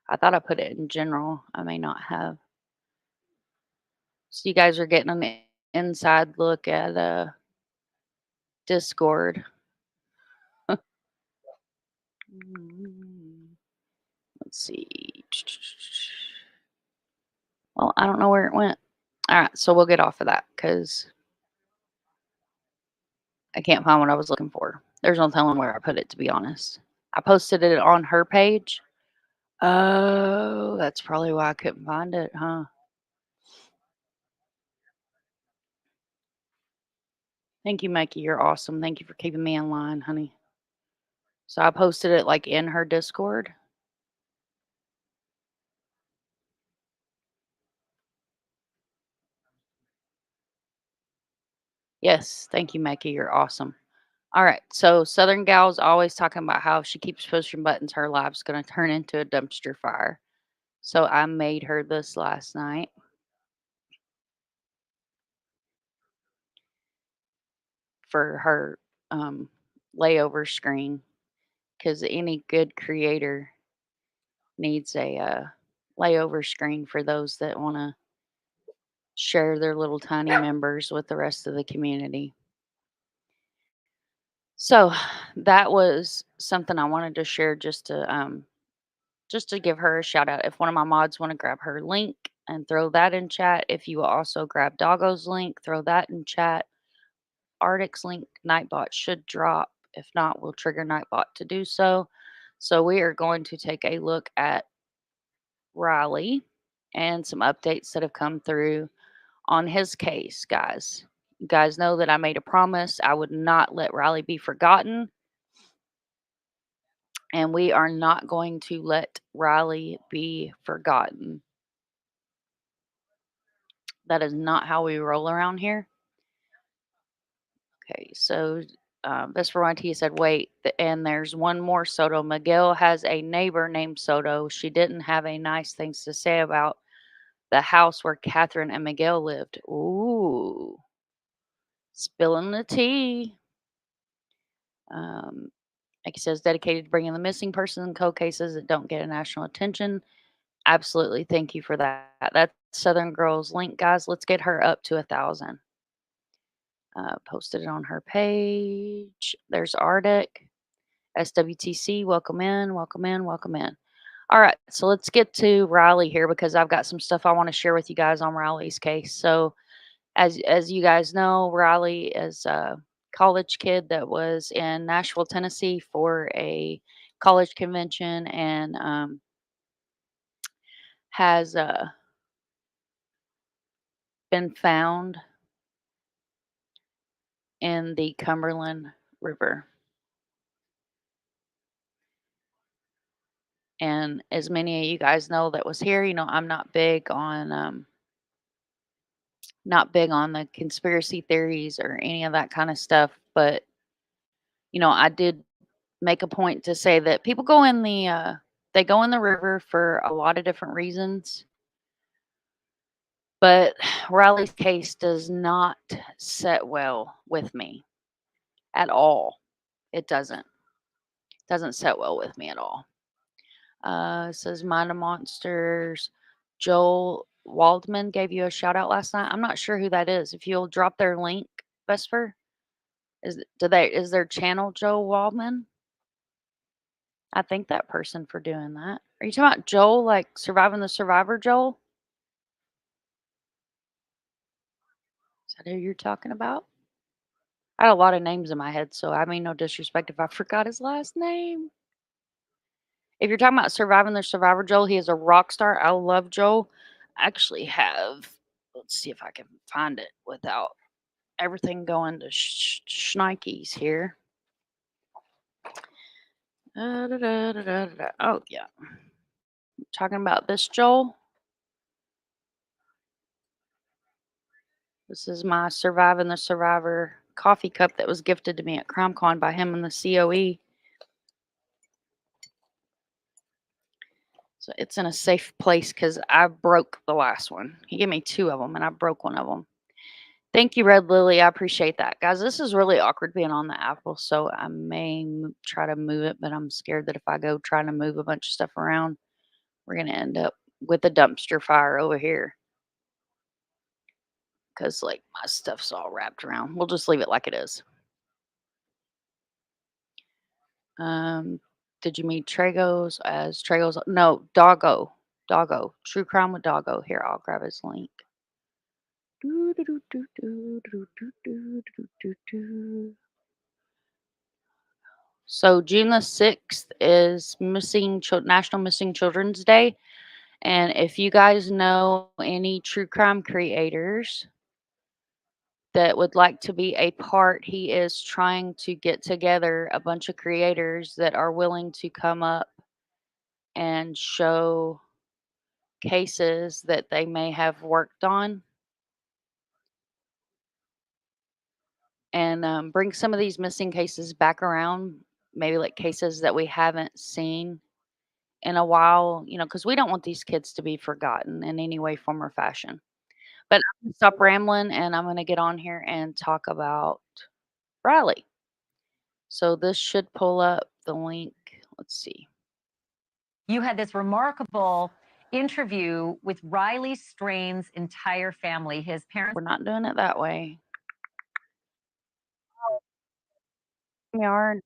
Speaker 1: I thought I put it in general. I may not have. So you guys are getting an inside look at Discord. Let's see. Well, I don't know where it went. All right, so we'll get off of that because I can't find what I was looking for. There's no telling where I put it, to be honest. I posted it on her page. Oh, that's probably why I couldn't find it, huh? Thank you, Mikey. You're awesome. Thank you for keeping me in line, honey. So I posted it like in her Discord. Yes, thank you, Mikey. You're awesome. All right, so Southern Gal's always talking about how if she keeps pushing buttons, her life's going to turn into a dumpster fire. So I made her this last night. For her layover screen because any good creator needs a layover screen for those that want to share their little tiny members with the rest of the community. So that was something I wanted to share just to give her a shout out. If one of my mods want to grab her link and throw that in chat, if you will also grab Doggo's link, throw that in chat. Arctic's link Nightbot should drop. If not, we'll trigger Nightbot to do so. So we are going to take a look at Riley and some updates that have come through on his case, guys. You guys know that I made a promise I would not let Riley be forgotten. And we are not going to let Riley be forgotten. That is not how we roll around here. Okay, so Vesperanti said, wait, and there's one more Soto. Miguel has a neighbor named Soto. She didn't have a nice things to say about the house where Catherine and Miguel lived. Ooh, spilling the tea. Like he says, dedicated to bringing the missing person cold cases that don't get a national attention. Absolutely, thank you for that. That's Southern Girls link, guys. Let's get her up to 1,000. Posted it on her page. There's Arctic. SWTC, welcome in, welcome in, welcome in. All right, so let's get to Riley here because I've got some stuff I want to share with you guys on Riley's case. So as you guys know, Riley is a college kid that was in Nashville, Tennessee for a college convention and has been found in the Cumberland River. And as many of you guys know that was here, you know, I'm not big on the conspiracy theories or any of that kind of stuff, but you know, I did make a point to say that people go in the river for a lot of different reasons. But Riley's case does not set well with me at all. It doesn't. Doesn't set well with me at all. It says Mind of Monsters. Joel Waldman gave you a shout out last night. I'm not sure who that is. If you'll drop their link, Vesper. Is their channel Joel Waldman? I thank that person for doing that. Are you talking about Joel, like Surviving the Survivor, Joel? Is that who you're talking about? I had a lot of names in my head, so I mean no disrespect if I forgot his last name. If you're talking about Surviving the Survivor, Joel, he is a rock star. I love Joel. I actually have, let's see if I can find it without everything going to shnikes here. Oh, yeah. Talking about this Joel. This is my Surviving the Survivor coffee cup that was gifted to me at CrimeCon by him and the COE. So it's in a safe place because I broke the last one. He gave me 2 of them and I broke one of them. Thank you, Red Lily. I appreciate that. Guys, this is really awkward being on the Apple, so I may try to move it, but I'm scared that if I go trying to move a bunch of stuff around, we're going to end up with a dumpster fire over here. Because, like, my stuff's all wrapped around. We'll just leave it like it is. Did you meet Tragos as Tragos? No, Doggo. Doggo. True Crime with Doggo. Here, I'll grab his link. So June the 6th is National Missing Children's Day. And if you guys know any true crime creators that would like to be a part, he is trying to get together a bunch of creators that are willing to come up and show cases that they may have worked on and bring some of these missing cases back around, maybe like cases that we haven't seen in a while, because we don't want these kids to be forgotten in any way, form, or fashion. But I'm going to stop rambling and I'm going to get on here and talk about Riley. So this should pull up the link. Let's see.
Speaker 10: You had this remarkable interview with Riley Strain's entire family. His parents.
Speaker 1: We're not doing it that way. Yard.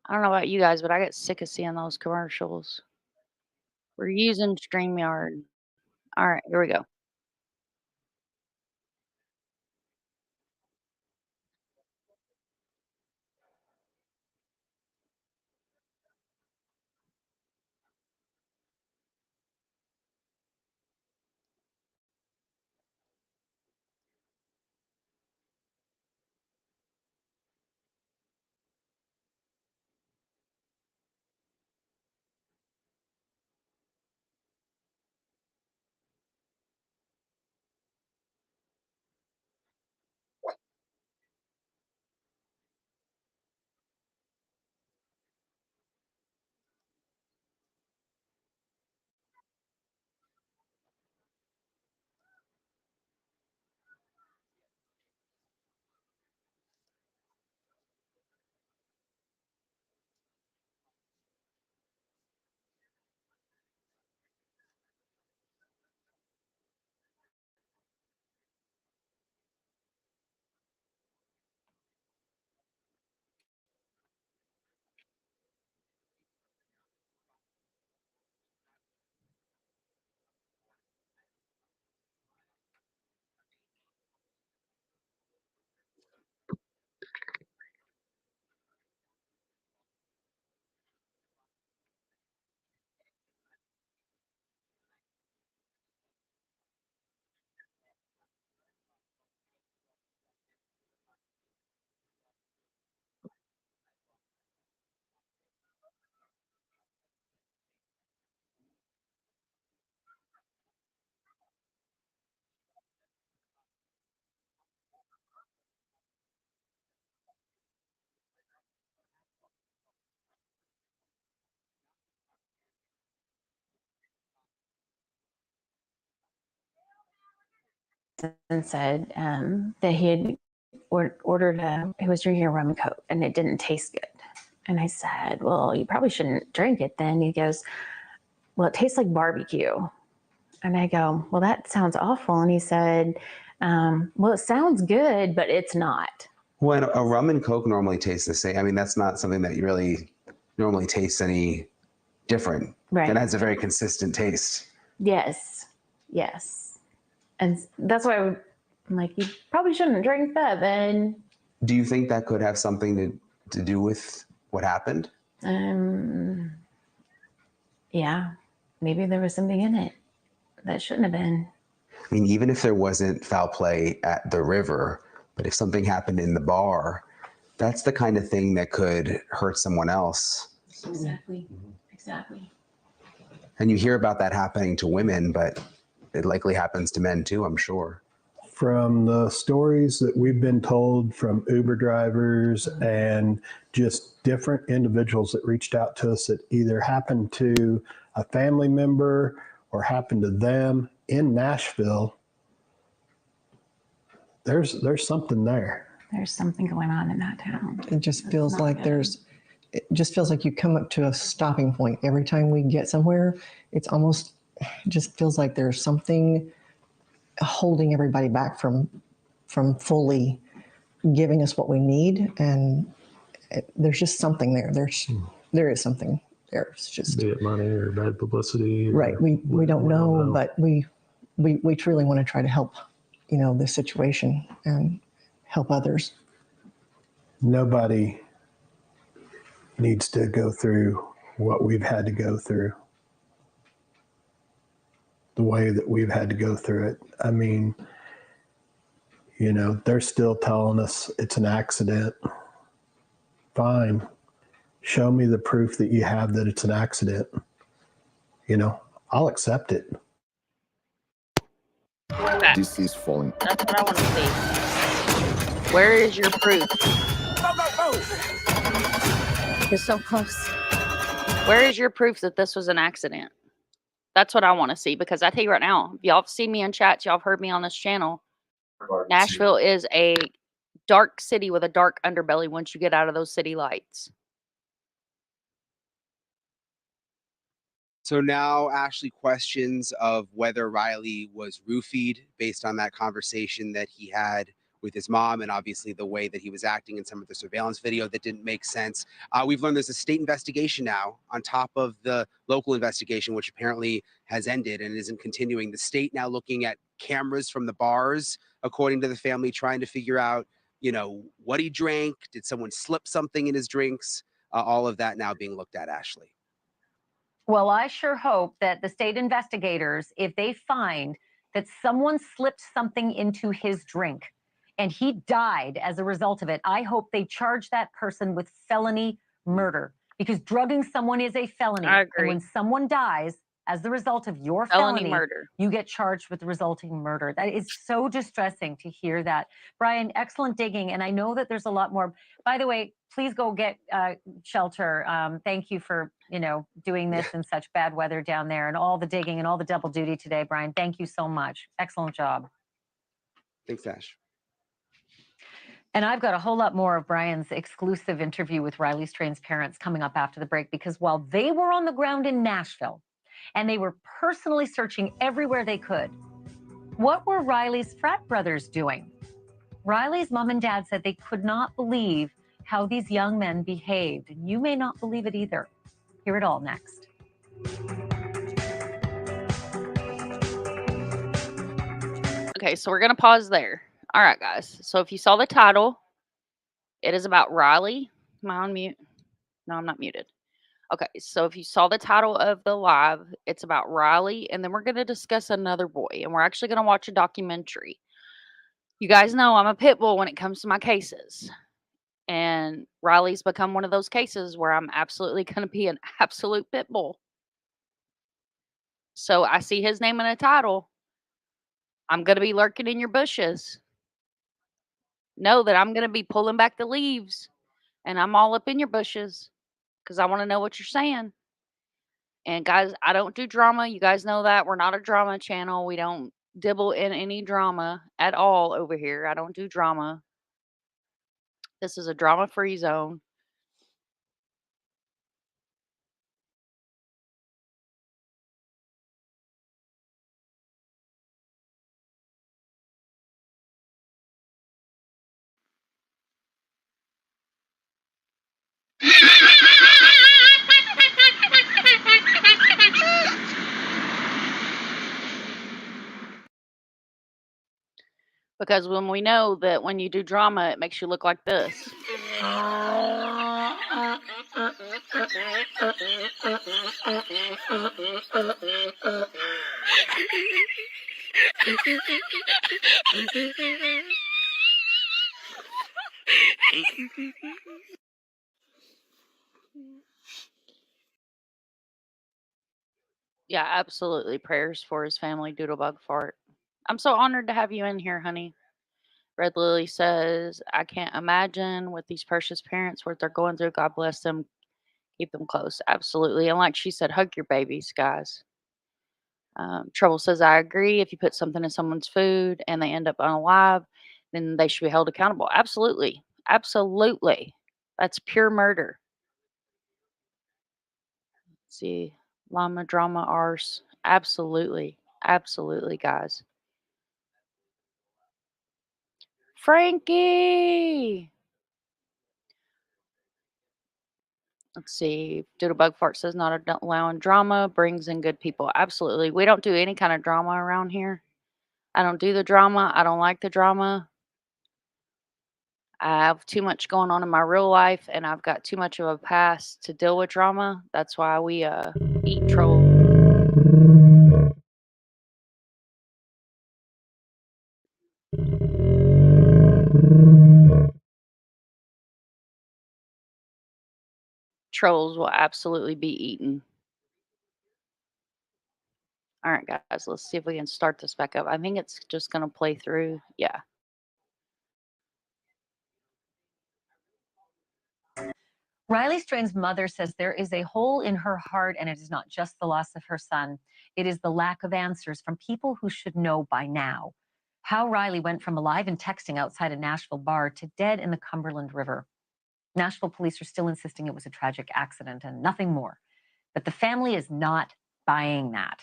Speaker 1: I don't know about you guys, but I get sick of seeing those commercials. We're using StreamYard. All right, here we go.
Speaker 10: And said that he had ordered he was drinking a rum and coke and it didn't taste good. And I said, well, you probably shouldn't drink it then. He goes, well, it tastes like barbecue. And I go, well, that sounds awful. And he said, well, it sounds good, but it's not.
Speaker 11: When a rum and coke normally tastes the same, I mean, that's not something that you really normally taste any different.
Speaker 10: Right.
Speaker 11: It has a very consistent taste.
Speaker 10: Yes. Yes. And that's why I'm like, you probably shouldn't drink that then.
Speaker 11: Do you think that could have something to do with what happened?
Speaker 10: Yeah, maybe there was something in it that shouldn't have been.
Speaker 11: I mean, even if there wasn't foul play at the river, but if something happened in the bar, that's the kind of thing that could hurt someone else.
Speaker 10: Exactly. Exactly.
Speaker 11: And you hear about that happening to women, but it likely happens to men too, I'm sure.
Speaker 5: From the stories that we've been told from Uber drivers and just different individuals that reached out to us that either happened to a family member or happened to them in Nashville, there's something there.
Speaker 10: There's something going on in that town.
Speaker 12: It just feels
Speaker 10: not
Speaker 12: like
Speaker 10: good.
Speaker 12: it just feels like you come up to a stopping point every time we get somewhere. It just feels like there's something holding everybody back from fully giving us what we need, and there's just something there. There is something there. It's just,
Speaker 5: Be it money or bad publicity.
Speaker 12: right. We don't know, but we truly want to try to help, this situation and help others.
Speaker 5: Nobody needs to go through what we've had to go through, the way that we've had to go through it. I mean, they're still telling us it's an accident. Fine. Show me the proof that you have that it's an accident. I'll accept it.
Speaker 13: This is falling.
Speaker 1: That's what I want to see. Where is your proof?
Speaker 10: You're so close.
Speaker 1: Where is your proof that this was an accident? That's what I want to see, because I tell you right now, y'all have seen me in chats, y'all have heard me on this channel. Nashville is a dark city with a dark underbelly once you get out of those city lights.
Speaker 11: So now Ashley questions of whether Riley was roofied based on that conversation that he had with his mom, and obviously the way that he was acting in some of the surveillance video that didn't make sense. We've learned there's a state investigation now on top of the local investigation, which apparently has ended and isn't continuing. The state now looking at cameras from the bars, according to the family, trying to figure out, what he drank. Did someone slip something in his drinks? All of that now being looked at, Ashley.
Speaker 14: Well, I sure hope that the state investigators, if they find that someone slipped something into his drink and he died as a result of it, I hope they charge that person with felony murder, because drugging someone is a felony.
Speaker 1: I agree.
Speaker 14: And when someone dies as the result of your felony
Speaker 1: murder,
Speaker 14: you get charged with the resulting murder. That is so distressing to hear that. Brian, excellent digging. And I know that there's a lot more. By the way, please go get shelter. Thank you for, doing this in such bad weather down there, and all the digging and all the double duty today, Brian. Thank you so much. Excellent job.
Speaker 11: Thanks, Ash.
Speaker 14: And I've got a whole lot more of Brian's exclusive interview with Riley Strain's parents coming up after the break, because while they were on the ground in Nashville and they were personally searching everywhere they could, what were Riley's frat brothers doing? Riley's mom and dad said they could not believe how these young men behaved. And you may not believe it either. Hear it all next.
Speaker 1: Okay, so we're going to pause there. All right, guys. So if you saw the title, it is about Riley. Am I on mute? No, I'm not muted. Okay, so if you saw the title of the live, it's about Riley, and then we're going to discuss another boy, and we're actually going to watch a documentary. You guys know I'm a pit bull when it comes to my cases, and Riley's become one of those cases where I'm absolutely going to be an absolute pit bull. So I see his name in a title. I'm going to be lurking in your bushes. Know that I'm going to be pulling back the leaves, and I'm all up in your bushes because I want to know what you're saying. And guys, I don't do drama. You guys know that. We're not a drama channel. We don't dibble in any drama at all over here. I don't do drama. This is a drama-free zone. Because when we know that when you do drama, it makes you look like this. Yeah, absolutely. Prayers for his family, Doodlebug Fart. I'm so honored to have you in here, honey. Red Lily says, I can't imagine with these precious parents what they're going through. God bless them. Keep them close. Absolutely. And like she said, hug your babies, guys. Trouble says, I agree. If you put something in someone's food and they end up unalive, then they should be held accountable. Absolutely. Absolutely. That's pure murder. Let's see. Llama drama arse. Absolutely. Absolutely, guys. Frankie. Let's see. Doodlebug Fart says not allowing drama brings in good people. Absolutely. We don't do any kind of drama around here. I don't do the drama. I don't like the drama. I have too much going on in my real life, and I've got too much of a past to deal with drama. That's why we eat trolls. Trolls will absolutely be eaten. All right, guys, let's see if we can start this back up. I think it's just going to play through. Yeah.
Speaker 14: Riley Strain's mother says there is a hole in her heart, and it is not just the loss of her son. It is the lack of answers from people who should know by now. How Riley went from alive and texting outside a Nashville bar to dead in the Cumberland River. Nashville police are still insisting it was a tragic accident and nothing more. But the family is not buying that.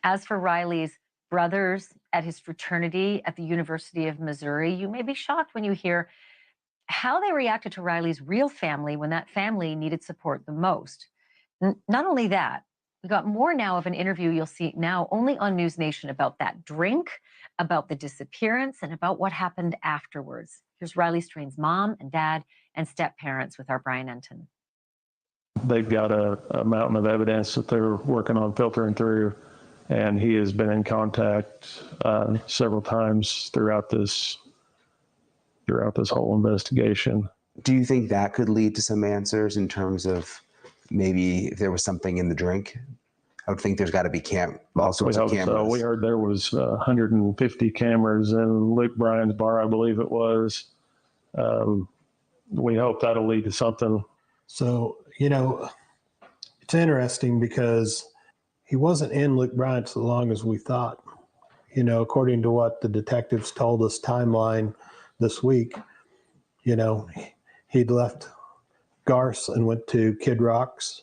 Speaker 14: As for Riley's brothers at his fraternity at the University of Missouri, you may be shocked when you hear how they reacted to Riley's real family when that family needed support the most. Not only that, we got more now of an interview you'll see now only on News Nation about that drink, about the disappearance, and about what happened afterwards. Here's Riley Strain's mom and dad and step-parents with our Brian Enton.
Speaker 15: They've got a mountain of evidence that they're working on filtering through, and he has been in contact several times throughout this whole investigation.
Speaker 11: Do you think that could lead to some answers in terms of maybe if there was something in the drink? I would think there's got to be all sorts of cameras.
Speaker 15: So. We heard there was 150 cameras in Luke Bryan's bar, I believe it was. We hope that'll lead to something.
Speaker 5: So, it's interesting because he wasn't in Luke Bryant's as long as we thought. According to what the detectives told us timeline this week, he'd left Garce and went to Kid Rock's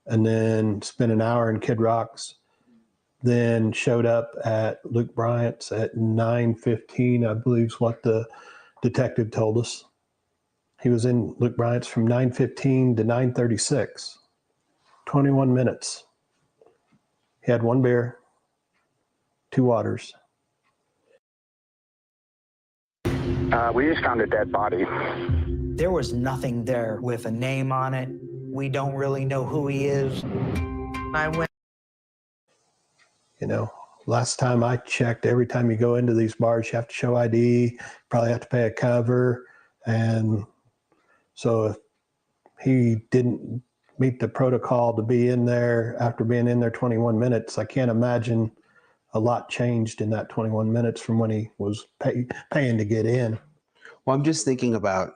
Speaker 5: and then spent an hour in Kid Rock's, then showed up at Luke Bryant's at 9:15, I believe is what the detective told us. He was in Luke Bryant's from 9:15 to 9:36, 21 minutes. He had one beer, 2 waters.
Speaker 16: We just found a dead body.
Speaker 17: There was nothing there with a name on it. We don't really know who he is. I went.
Speaker 5: Last time I checked, every time you go into these bars, you have to show ID, probably have to pay a cover. And so if he didn't meet the protocol to be in there after being in there 21 minutes, I can't imagine a lot changed in that 21 minutes from when he was paying to get in.
Speaker 11: Well, I'm just thinking about,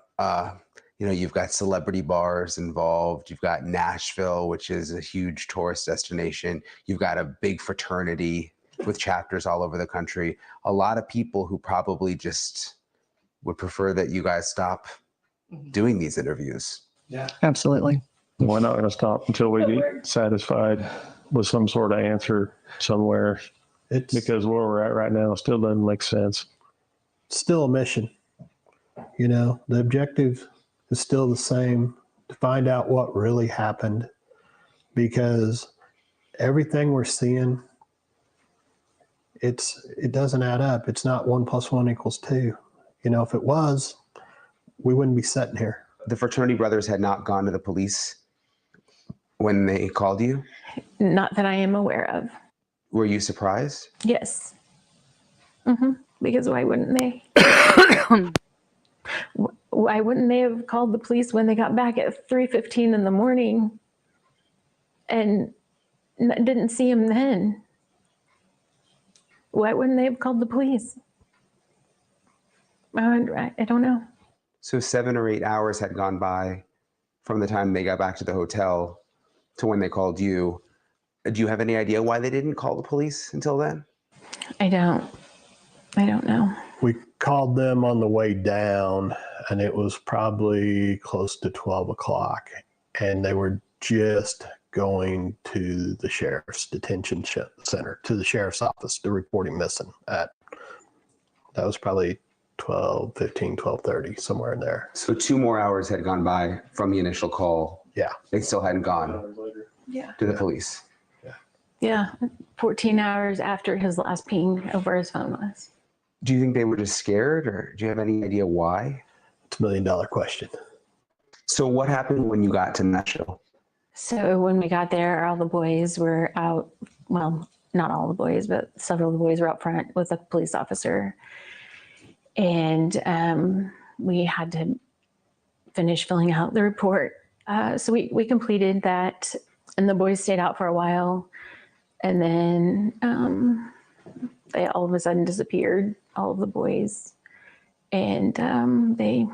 Speaker 11: you've got celebrity bars involved. You've got Nashville, which is a huge tourist destination. You've got a big fraternity with chapters all over the country. A lot of people who probably just would prefer that you guys stop doing these interviews.
Speaker 12: Yeah, absolutely.
Speaker 15: We're not going to stop until we get satisfied with some sort of answer somewhere. Because where we're at right now still doesn't make sense.
Speaker 5: Still a mission. The objective is still the same, to find out what really happened, because everything we're seeing, it doesn't add up. It's not 1 + 1 = 2. If it was, we wouldn't be sitting here.
Speaker 11: The fraternity brothers had not gone to the police when they called you?
Speaker 10: Not that I am aware of.
Speaker 11: Were you surprised?
Speaker 10: Yes. Because why wouldn't they? Why wouldn't they have called the police when they got back at 3:15 in the morning and didn't see him then. Why wouldn't they have called the police? I don't know.
Speaker 11: So 7 or 8 hours had gone by from the time they got back to the hotel to when they called you. Do you have any idea why they didn't call the police until then?
Speaker 10: I don't know.
Speaker 5: We called them on the way down, and it was probably close to 12 o'clock, and they were just going to the sheriff's detention center, to the sheriff's office to report him missing that was probably 12:30, somewhere in there.
Speaker 11: So 2 more hours had gone by from the initial call.
Speaker 5: Yeah.
Speaker 11: They still hadn't gone to the police.
Speaker 10: Yeah, 14 hours after his last ping of where his phone was.
Speaker 11: Do you think they were just scared, or do you have any idea why?
Speaker 5: It's $1 million question.
Speaker 11: So what happened when you got to Nashville?
Speaker 10: So when we got there, all the boys were out. Well, not all the boys, but several of the boys were out front with a police officer. And we had to finish filling out the report. So we completed that, and the boys stayed out for a while. And then they all of a sudden disappeared, all of the boys. And they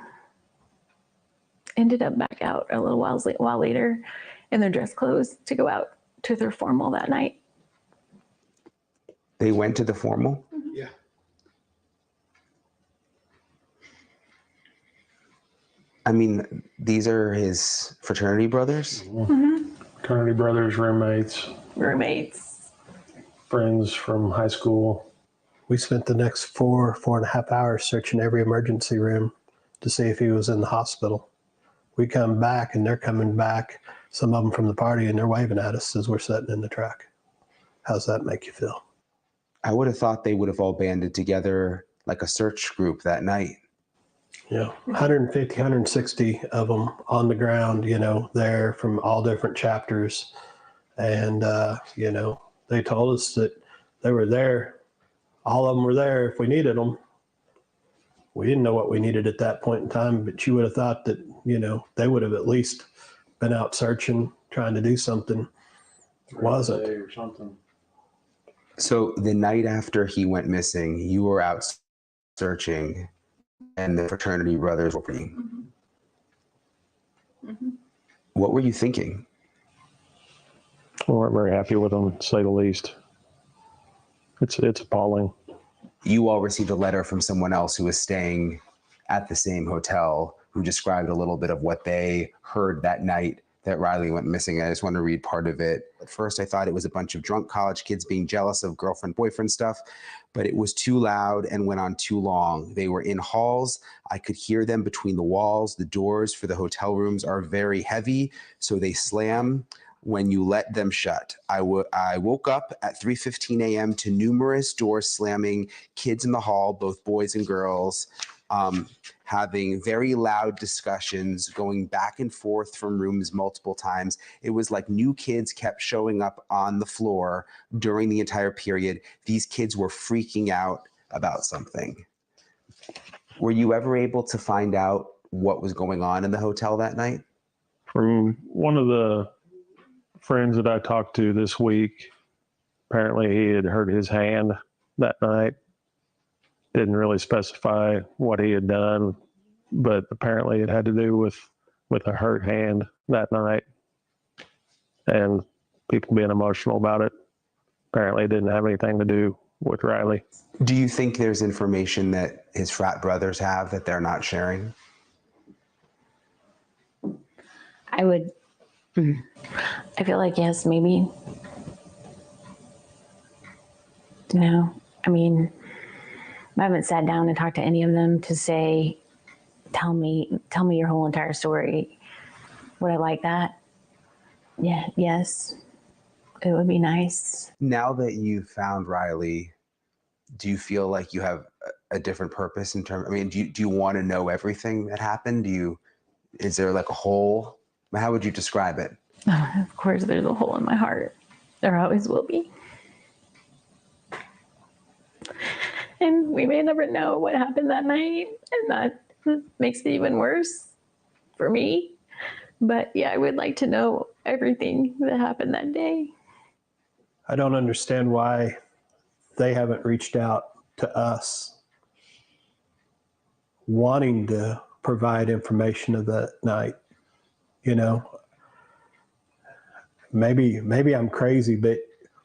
Speaker 10: ended up back out a little while later in their dress clothes to go out to their formal that night.
Speaker 11: They went to the formal?
Speaker 5: Yeah.
Speaker 11: I mean, these are his fraternity brothers?
Speaker 10: Mm-hmm.
Speaker 15: Fraternity brothers, roommates, friends from high school.
Speaker 5: We spent the next 4.5 hours searching every emergency room to see if he was in the hospital. We come back, and they're coming back, some of them from the party, and they're waving at us as we're sitting in the truck. How's that make you feel?
Speaker 11: I would have thought they would have all banded together like a search group that night.
Speaker 5: Yeah, 150, 160 of them on the ground, there from all different chapters. And, they told us that they were there. All of them were there if we needed them. We didn't know what we needed at that point in time, but you would have thought that, they would have at least been out searching, trying to do something. It wasn't.
Speaker 15: Or something.
Speaker 11: So the night after he went missing, you were out searching, and the fraternity brothers were praying.
Speaker 10: Mm-hmm.
Speaker 11: What were you thinking?
Speaker 15: We weren't very happy with them, to say the least. It's appalling.
Speaker 11: You all received a letter from someone else who was staying at the same hotel, who described a little bit of what they heard that night that Riley went missing. I just want to read part of it. At first, I thought it was a bunch of drunk college kids being jealous of girlfriend-boyfriend stuff, but it was too loud and went on too long. They were in halls. I could hear them between the walls. The doors for the hotel rooms are very heavy, so they slam when you let them shut. I woke up at 3:15 a.m. to numerous doors slamming, kids in the hall, both boys and girls, having very loud discussions, going back and forth from rooms multiple times. It was like new kids kept showing up on the floor during the entire period. These kids were freaking out about something. Were you ever able to find out what was going on in the hotel that night?
Speaker 15: From one of the friends that I talked to this week, apparently he had hurt his hand that night. Didn't really specify what he had done, but apparently it had to do with a hurt hand that night and people being emotional about it. Apparently it didn't have anything to do with Riley.
Speaker 11: Do you think there's information that his frat brothers have that they're not sharing?
Speaker 10: I feel like yes, maybe. No, I mean, I haven't sat down and talked to any of them to say, tell me your whole entire story. Would I like that? Yeah, yes, it would be nice.
Speaker 11: Now that you've found Riley, do you feel like you have a different purpose in terms, do you want to know everything that happened? Is there like a hole? How would you describe it?
Speaker 10: Of course, there's a hole in my heart. There always will be. And we may never know what happened that night, and that makes it even worse for me. But yeah, I would like to know everything that happened that day.
Speaker 5: I don't understand why they haven't reached out to us wanting to provide information of that night. You know, maybe I'm crazy, but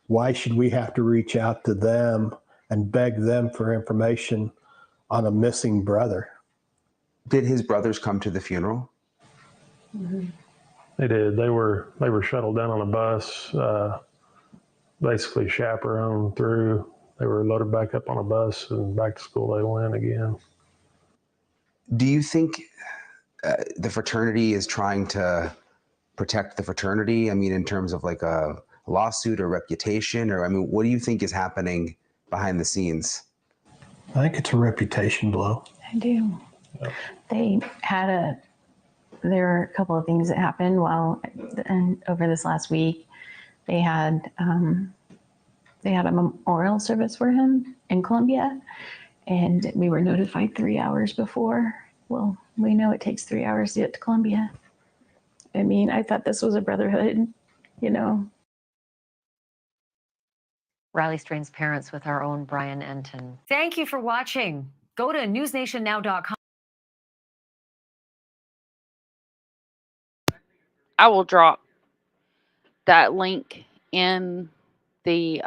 Speaker 5: why should we have to reach out to them and beg them for information on a missing brother?
Speaker 11: Did his brothers come to the funeral?
Speaker 15: They did. They were shuttled down on a bus, basically chaperoned through. They were loaded back up on a bus and back to school they went again.
Speaker 11: Do you think the fraternity is trying to protect the fraternity? I mean, in terms of like a lawsuit or reputation, or I mean, what do you think is happening behind the scenes?
Speaker 5: I think it's a reputation blow.
Speaker 10: I do. Yep. There were a couple of things that happened over this last week. They had a memorial service for him in Columbia, and we were notified 3 hours before. Well, we know it takes 3 hours to get to Columbia. I mean, I thought this was a brotherhood, you know.
Speaker 14: Riley Strain's parents with our own Brian Enton. Thank you for watching. Go to newsnationnow.com.
Speaker 1: I will drop that link in the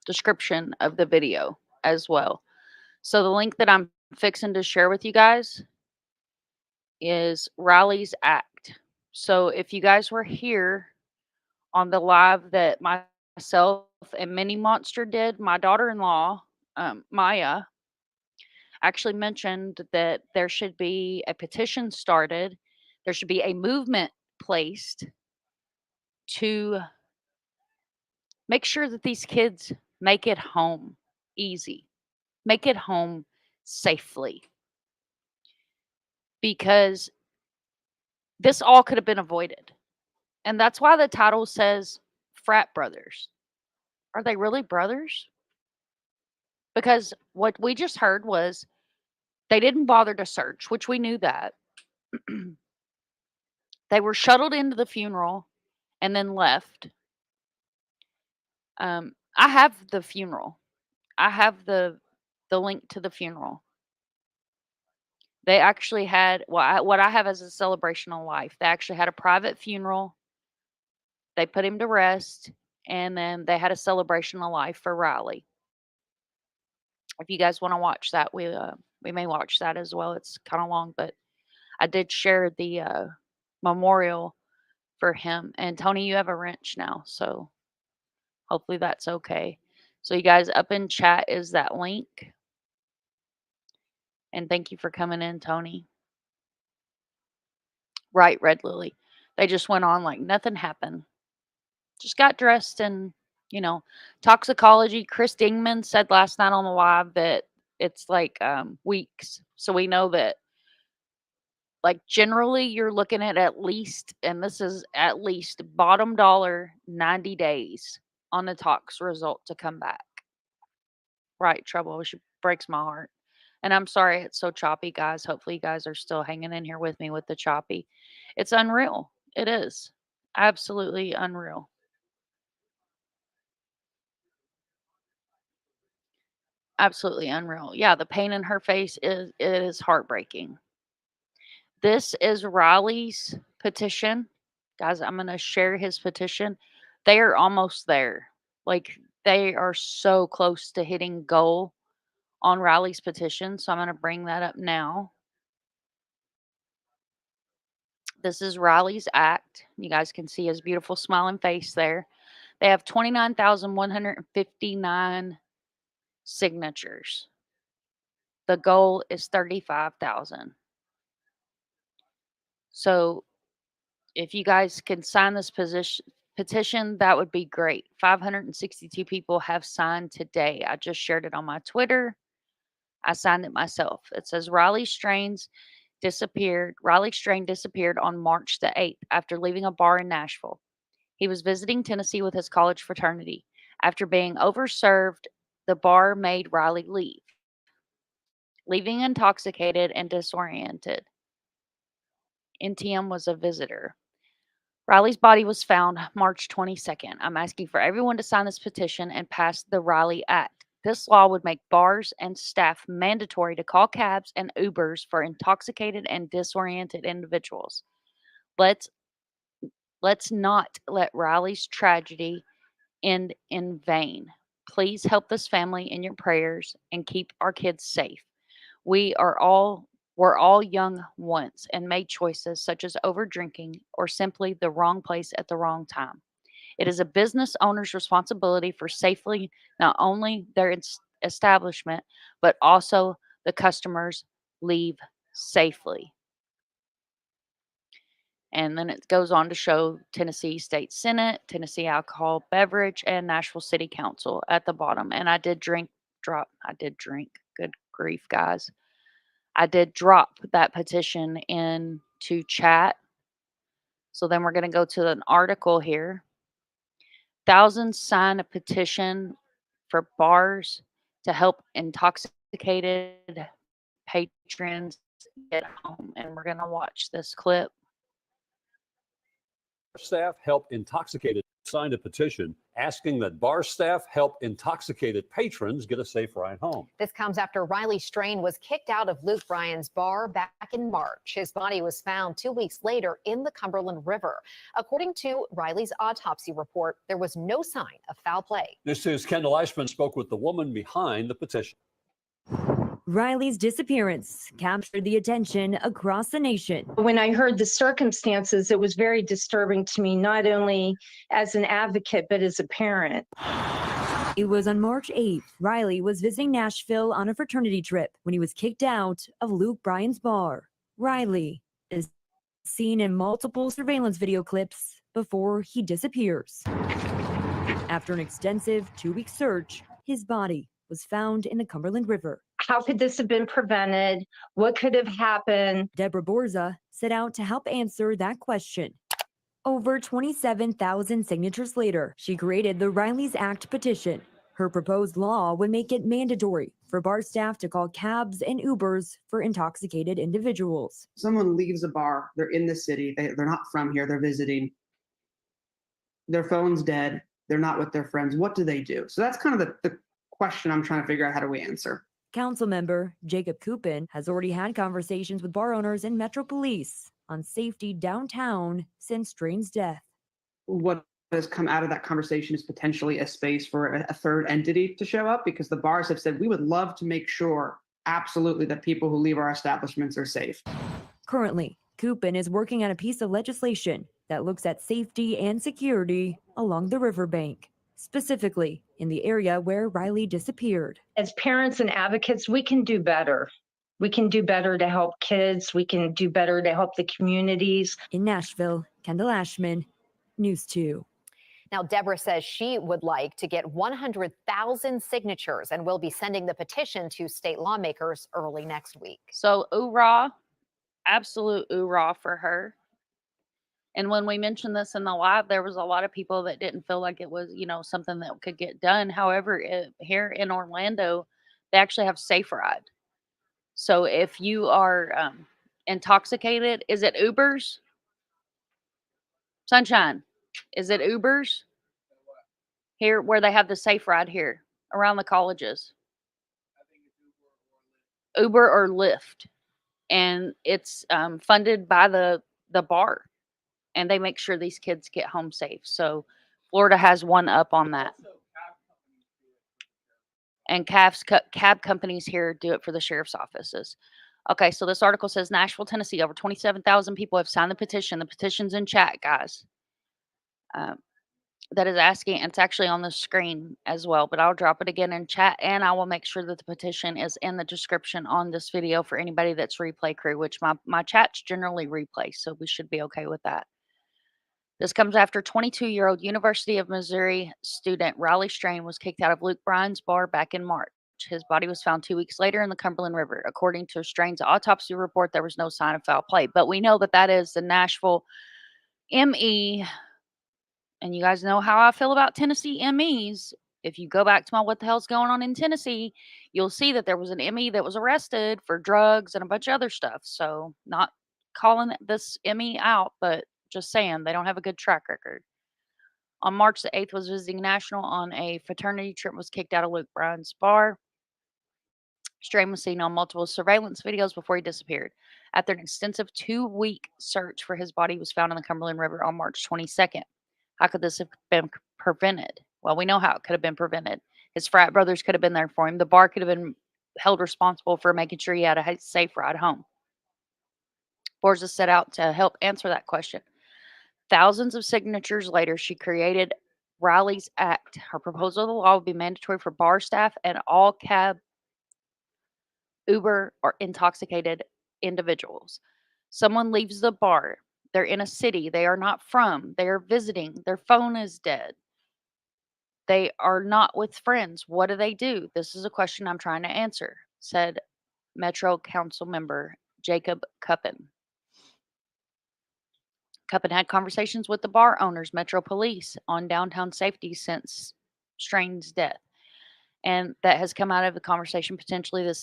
Speaker 1: description of the video as well. So the link that I'm fixing to share with you guys is Riley's Act. So if you guys were here on the live that myself and Mini Monster did, my daughter-in-law, Maya, actually mentioned that there should be a petition started. There should be a movement placed to make sure that these kids make it home easy, make it home safely. Because this all could have been avoided. And that's why the title says Frat Brothers. Are they really brothers? Because what we just heard was they didn't bother to search, which we knew that. They were shuttled into the funeral and then left. I have the funeral. I have the link to the funeral. They actually had what I have as a celebration of life. They actually had a private funeral. They put him to rest, and then they had a celebration of life for Riley. If you guys want to watch that, we may watch that as well. It's kind of long, but I did share the memorial for him. And Tony, you have a wrench now, so hopefully that's okay. So you guys, up in chat is that link. And thank you for coming in, Tony. Right, Red Lily. They just went on like nothing happened. Just got dressed and, toxicology. Chris Dingman said last night on the live that it's like weeks. So we know that, like, generally you're looking at least, and this is at least bottom dollar, 90 days on the tox result to come back. Right, Trouble. She breaks my heart. And I'm sorry it's so choppy, guys. Hopefully you guys are still hanging in here with me with the choppy. It's unreal. It is. Absolutely unreal. Absolutely unreal. Yeah, the pain in her face is heartbreaking. This is Riley's petition. Guys, I'm going to share his petition. They are almost there. Like, they are so close to hitting goal on Riley's petition. So I'm going to bring that up now. This is Riley's Act. You guys can see his beautiful smiling face there. They have 29,159 signatures. The goal is 35,000. So if you guys can sign this petition, that would be great. 562 people have signed today. I just shared it on my Twitter. I signed it myself. It says Riley Strain disappeared on March the 8th after leaving a bar in Nashville. He was visiting Tennessee with his college fraternity. After being overserved, the bar made Riley leave, leaving intoxicated and disoriented. NTM was a visitor. Riley's body was found March 22nd. I'm asking for everyone to sign this petition and pass the Riley Act. This law would make bars and staff mandatory to call cabs and Ubers for intoxicated and disoriented individuals. Let's not let Riley's tragedy end in vain. Please help this family in your prayers and keep our kids safe. We're all young once and made choices such as over drinking or simply the wrong place at the wrong time. It is a business owner's responsibility for safely not only their establishment, but also the customers leave safely. And then it goes on to show Tennessee State Senate, Tennessee Alcohol Beverage, and Nashville City Council at the bottom. And I did drink. Good grief, guys. I did drop that petition into chat. So then we're going to go to an article here. Thousands sign a petition for bars to help intoxicated patrons get home. And we're going to watch this clip.
Speaker 18: Staff help intoxicated signed a petition asking that bar staff help intoxicated patrons get a safe ride home.
Speaker 19: This comes after Riley Strain was kicked out of Luke Bryan's bar back in March. His body was found 2 weeks later in the Cumberland River. According to Riley's autopsy report, there was no sign of foul play.
Speaker 18: This is Kendall Eichman spoke with the woman behind the petition.
Speaker 20: Riley's disappearance captured the attention across the nation.
Speaker 21: When I heard the circumstances, it was very disturbing to me, not only as an advocate, but as a parent.
Speaker 20: It was on March 8th. Riley was visiting Nashville on a fraternity trip when he was kicked out of Luke Bryan's bar. Riley is seen in multiple surveillance video clips before he disappears. After an extensive 2-week search, his body was found in the Cumberland River.
Speaker 21: How could this have been prevented? What could have happened?
Speaker 20: Deborah Borza set out to help answer that question. Over 27,000 signatures later, she created the Riley's Act petition. Her proposed law would make it mandatory for bar staff to call cabs and Ubers for intoxicated individuals.
Speaker 22: Someone leaves a bar, they're in the city, they're not from here, they're visiting. Their phone's dead, they're not with their friends. What do they do? So that's kind of the question I'm trying to figure out, how do we answer?
Speaker 20: Council member Jacob Coupin has already had conversations with bar owners and Metro Police on safety downtown since Strain's death.
Speaker 22: What has come out of that conversation is potentially a space for a third entity to show up, because the bars have said we would love to make sure absolutely that people who leave our establishments are safe.
Speaker 20: Currently, Coupin is working on a piece of legislation that looks at safety and security along the riverbank, specifically in the area where Riley disappeared.
Speaker 21: As parents and advocates, we can do better. We can do better to help kids. We can do better to help the communities.
Speaker 20: In Nashville, Kendall Ashman, News 2.
Speaker 19: Now, Deborah says she would like to get 100,000 signatures and will be sending the petition to state lawmakers early next week.
Speaker 1: So, hoorah, absolute hoorah for her. And when we mentioned this in the live, there was a lot of people that didn't feel like it was, something that could get done. However, here in Orlando, they actually have Safe Ride. So if you are intoxicated, is it Ubers? Sunshine, is it Ubers? Here, where they have the Safe Ride here, around the colleges. Uber or Lyft. And it's funded by the bar. And they make sure these kids get home safe. So Florida has one up on that. And cab companies here do it for the sheriff's offices. Okay, so this article says Nashville, Tennessee, over 27,000 people have signed the petition. The petition's in chat, guys. That is asking, it's actually on the screen as well, but I'll drop it again in chat, and I will make sure that the petition is in the description on this video for anybody that's replay crew, which my chat's generally replay, so we should be okay with that. This comes after 22-year-old University of Missouri student Riley Strain was kicked out of Luke Bryan's bar back in March. His body was found 2 weeks later in the Cumberland River. According to Strain's autopsy report, there was no sign of foul play. But we know that that is the Nashville ME. And you guys know how I feel about Tennessee MEs. If you go back to my What the Hell's Going On in Tennessee, you'll see that there was an ME that was arrested for drugs and a bunch of other stuff. So not calling this ME out, but Just saying, they don't have a good track record. On March the 8th, was visiting National on a fraternity trip, was kicked out of Luke Bryan's bar. Strain was seen on multiple surveillance videos before he disappeared. After an extensive 2-week search for his body was found in the Cumberland River on March 22nd. How could this have been prevented? Well, we know how it could have been prevented. His frat brothers could have been there for him. The bar could have been held responsible for making sure he had a safe ride home. Borza set out to help answer that question. Thousands of signatures later, she created Riley's Act. Her proposal of the law would be mandatory for bar staff and all cab, Uber, or intoxicated individuals. Someone leaves the bar. They're in a city they are not from. They are visiting. Their phone is dead. They are not with friends. What do? This is a question I'm trying to answer, said Metro Council member Jacob Cuppen. Cuppen had conversations with the bar owners, Metro Police, on downtown safety since Strain's death. And that has come out of the conversation, potentially the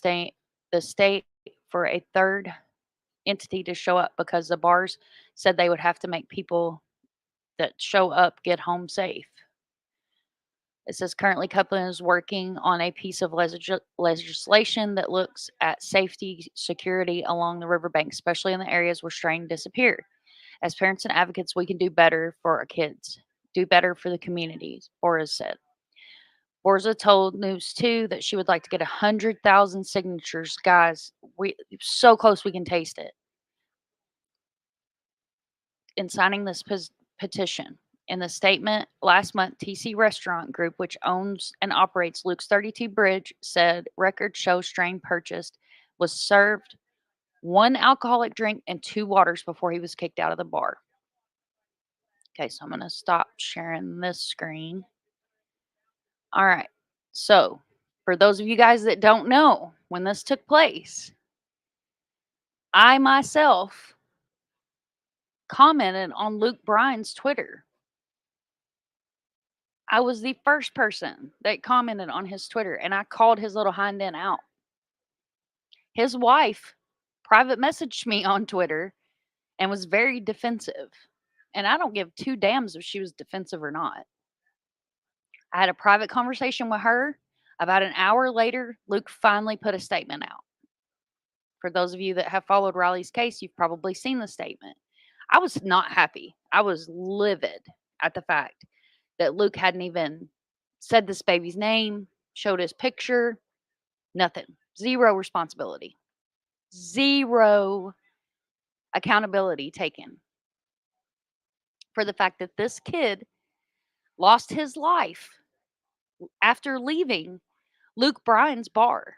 Speaker 1: state for a third entity to show up, because the bars said they would have to make people that show up get home safe. It says currently Cuppen is working on a piece of legislation that looks at safety security along the riverbank, especially in the areas where Strain disappeared. As parents and advocates, we can do better for our kids, do better for the communities, Borza said. Borza told News 2 that she would like to get 100,000 signatures. Guys, we so close we can taste it. In signing this petition. In the statement last month, TC Restaurant Group, which owns and operates Luke's 32 Bridge, said records show Strain purchased was served 1 alcoholic drink and 2 waters before he was kicked out of the bar. Okay, so I'm going to stop sharing this screen. All right. So, for those of you guys that don't know when this took place, I myself commented on Luke Bryan's Twitter. I was the first person that commented on his Twitter, and I called his little hind end out. His wife private messaged me on Twitter and was very defensive. And I don't give 2 damns if she was defensive or not. I had a private conversation with her. About an hour later, Luke finally put a statement out. For those of you that have followed Riley's case, you've probably seen the statement. I was not happy. I was livid at the fact that Luke hadn't even said this baby's name, showed his picture, nothing. 0 responsibility. 0 accountability taken for the fact that this kid lost his life after leaving Luke Bryan's bar.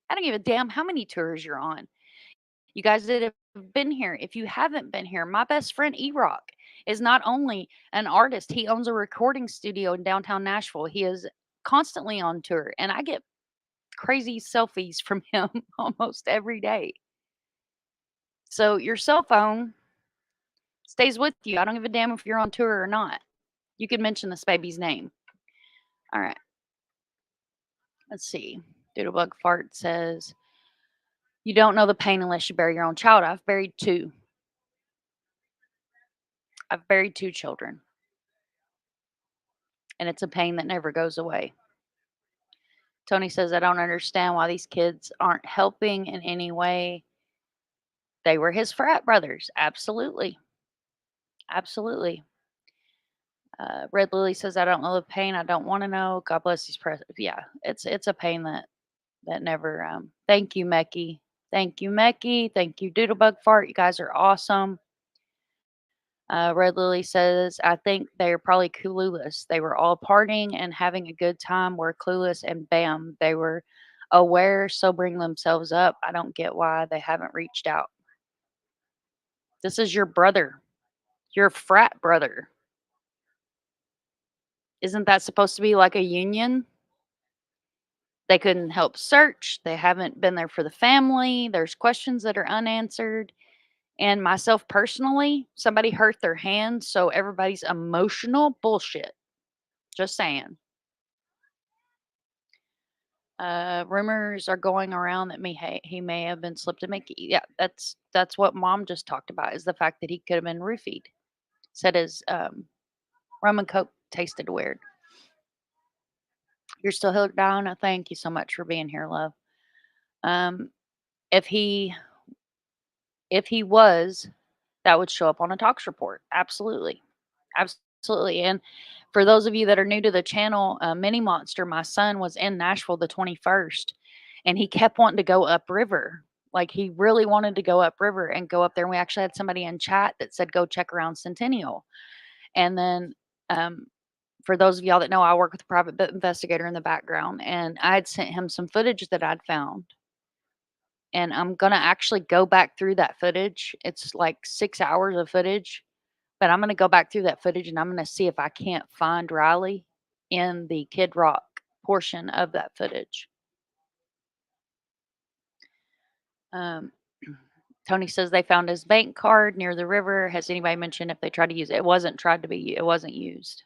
Speaker 1: I don't give a damn how many tours you're on. You guys that have been here, if you haven't been here, my best friend E-Rock is not only an artist, he owns a recording studio in downtown Nashville. He is constantly on tour, and I get crazy selfies from him almost every day. So your cell phone stays with you. I don't give a damn if you're on tour or not. You can mention this baby's name. All right. Let's see. Doodlebug Fart says, you don't know the pain unless you bury your own child. I've buried 2. I've buried 2 children. And it's a pain that never goes away. Tony says, I don't understand why these kids aren't helping in any way. They were his frat brothers. Absolutely. Absolutely. Red Lily says, I don't know the pain. I don't want to know. God bless these press. Yeah, it's a pain that never. Thank you, Mecky. Thank you, Mecky. Thank you, Doodlebug Fart. You guys are awesome. Red Lily says, I think they're probably clueless. They were all partying and having a good time. We're clueless, and bam, they were aware, sobering themselves up. I don't get why they haven't reached out. This is your brother, your frat brother. Isn't that supposed to be like a union? They couldn't help search. They haven't been there for the family. There's questions that are unanswered. And myself personally, somebody hurt their hand, so everybody's emotional bullshit. Just saying. Rumors are going around that he may have been slipped to Mickey. Yeah, that's what Mom just talked about, is the fact that he could have been roofied. Said his rum and coke tasted weird. You're still hooked down. Thank you so much for being here, love. If he was, that would show up on a Tox report. Absolutely. Absolutely. And for those of you that are new to the channel, Mini Monster, my son, was in Nashville the 21st, and he kept wanting to go upriver. Like, he really wanted to go upriver and go up there. And we actually had somebody in chat that said, go check around Centennial. And then, for those of y'all that know, I work with a private investigator in the background, and I had sent him some footage that I'd found. And I'm going to actually go back through that footage. It's like 6 hours of footage, but I'm going to go back through that footage and I'm going to see if I can't find Riley in the Kid Rock portion of that footage. Tony says they found his bank card near the river. Has anybody mentioned if they tried to use it? It wasn't used.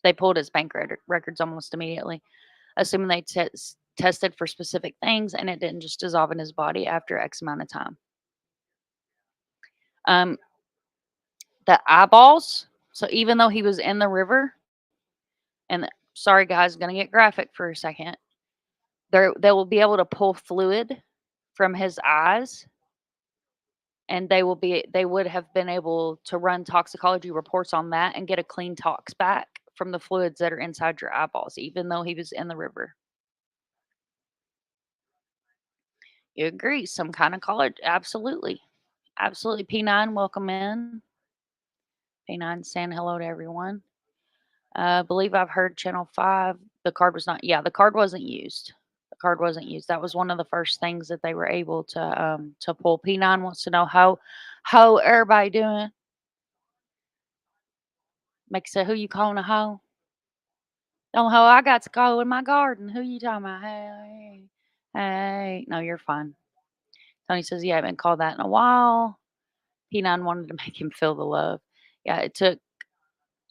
Speaker 1: They pulled his bank records almost immediately, assuming they tested for specific things, and it didn't just dissolve in his body after X amount of time. The eyeballs. So even though he was in the river, and sorry guys, going to get graphic for a second. They will be able to pull fluid from his eyes, and they would have been able to run toxicology reports on that and get a clean tox back from the fluids that are inside your eyeballs, even though he was in the river. You agree? Some kind of college? Absolutely. Absolutely. P9, welcome in. P9 saying hello to everyone. I believe I've heard Channel 5. The card was not, the card wasn't used. The card wasn't used. That was one of the first things that they were able to pull. P9 wants to know how everybody doing. Makes it, who you calling a hoe? Don't hoe, I got to go in my garden. Who you talking about? Hey. No, you're fine. Tony says, you haven't called that in a while. P9 wanted to make him feel the love. Yeah, it took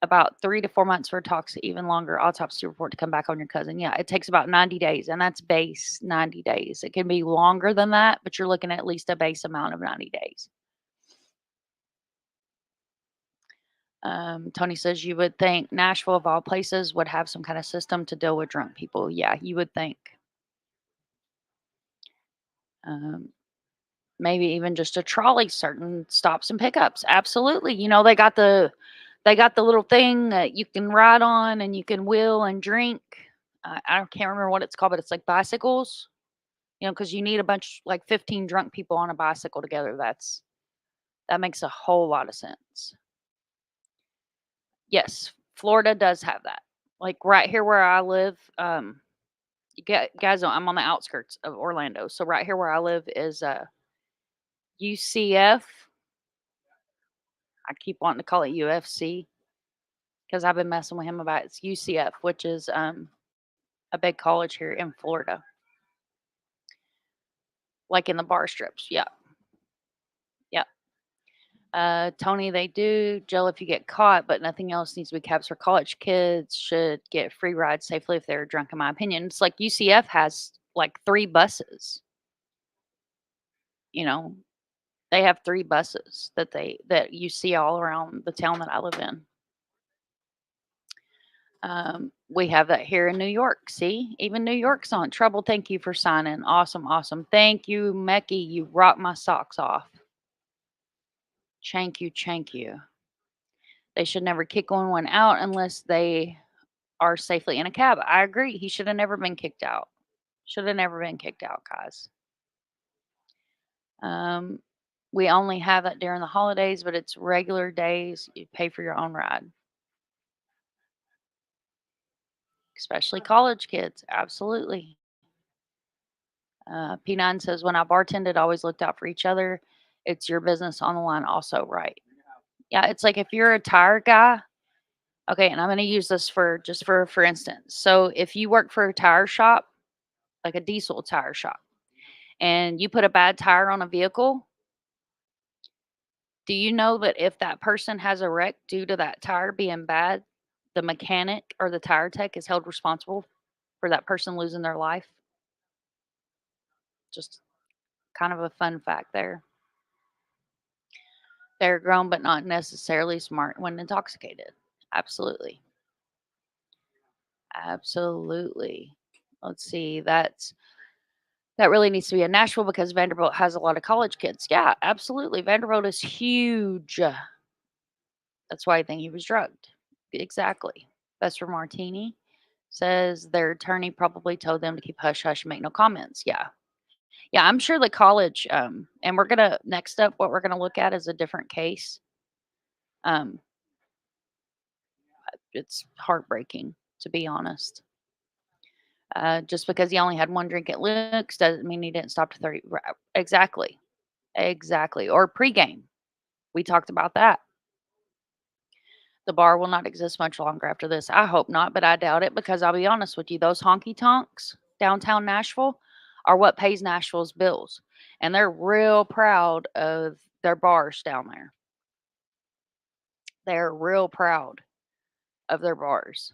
Speaker 1: about 3 to 4 months for a even longer autopsy report to come back on your cousin. Yeah, it takes about 90 days, and that's base 90 days. It can be longer than that, but you're looking at least a base amount of 90 days. Tony says, you would think Nashville, of all places, would have some kind of system to deal with drunk people. Yeah, you would think. Maybe even just a trolley, certain stops and pickups. Absolutely. You know, they got the little thing that you can ride on and you can wheel and drink. I can't remember what it's called, but it's like bicycles, you know, because you need a bunch, like 15 drunk people on a bicycle together. That makes a whole lot of sense. Yes, Florida does have that. Like right here where I live, guys know I'm on the outskirts of Orlando. So right here where I live is UCF. I keep wanting to call it UFC because I've been messing with him about it. It's UCF, which is a big college here in Florida. Like in the bar strips. Yeah. Tony, they do. Jill, if you get caught, but nothing else needs to be kept for college kids, should get free rides safely if they're drunk, in my opinion. It's like UCF has like 3 buses. You know, they have 3 buses that you see all around the town that I live in. We have that here in New York. See, even New York's on trouble. Thank you for signing. Awesome. Thank you, Mecky. You rock my socks off. Thank you. They should never kick one out unless they are safely in a cab. I agree. He should have never been kicked out. Guys. We only have that during the holidays, but it's regular days. You pay for your own ride. Especially college kids. Absolutely. P9 says, when I bartended, always looked out for each other. It's your business on the line also, right? Yeah, it's like if you're a tire guy, okay, and I'm going to use this for instance. So if you work for a tire shop, like a diesel tire shop, and you put a bad tire on a vehicle, do you know that if that person has a wreck due to that tire being bad, the mechanic or the tire tech is held responsible for that person losing their life. Just kind of a fun fact there. They're grown, but not necessarily smart when intoxicated. Absolutely. Absolutely. Let's see. That really needs to be in Nashville because Vanderbilt has a lot of college kids. Yeah, absolutely. Vanderbilt is huge. That's why I think he was drugged. Exactly. Vesper Martini says their attorney probably told them to keep hush hush and make no comments. Yeah. Yeah, I'm sure the college, and we're gonna next up, what we're gonna look at is a different case. It's heartbreaking, to be honest. Just because he only had one drink at Luke's doesn't mean he didn't stop to 30. Exactly. Exactly. Or pregame. We talked about that. The bar will not exist much longer after this. I hope not, but I doubt it because I'll be honest with you, those honky tonks downtown Nashville are what pays Nashville's bills. And they're real proud of their bars down there. They're real proud of their bars.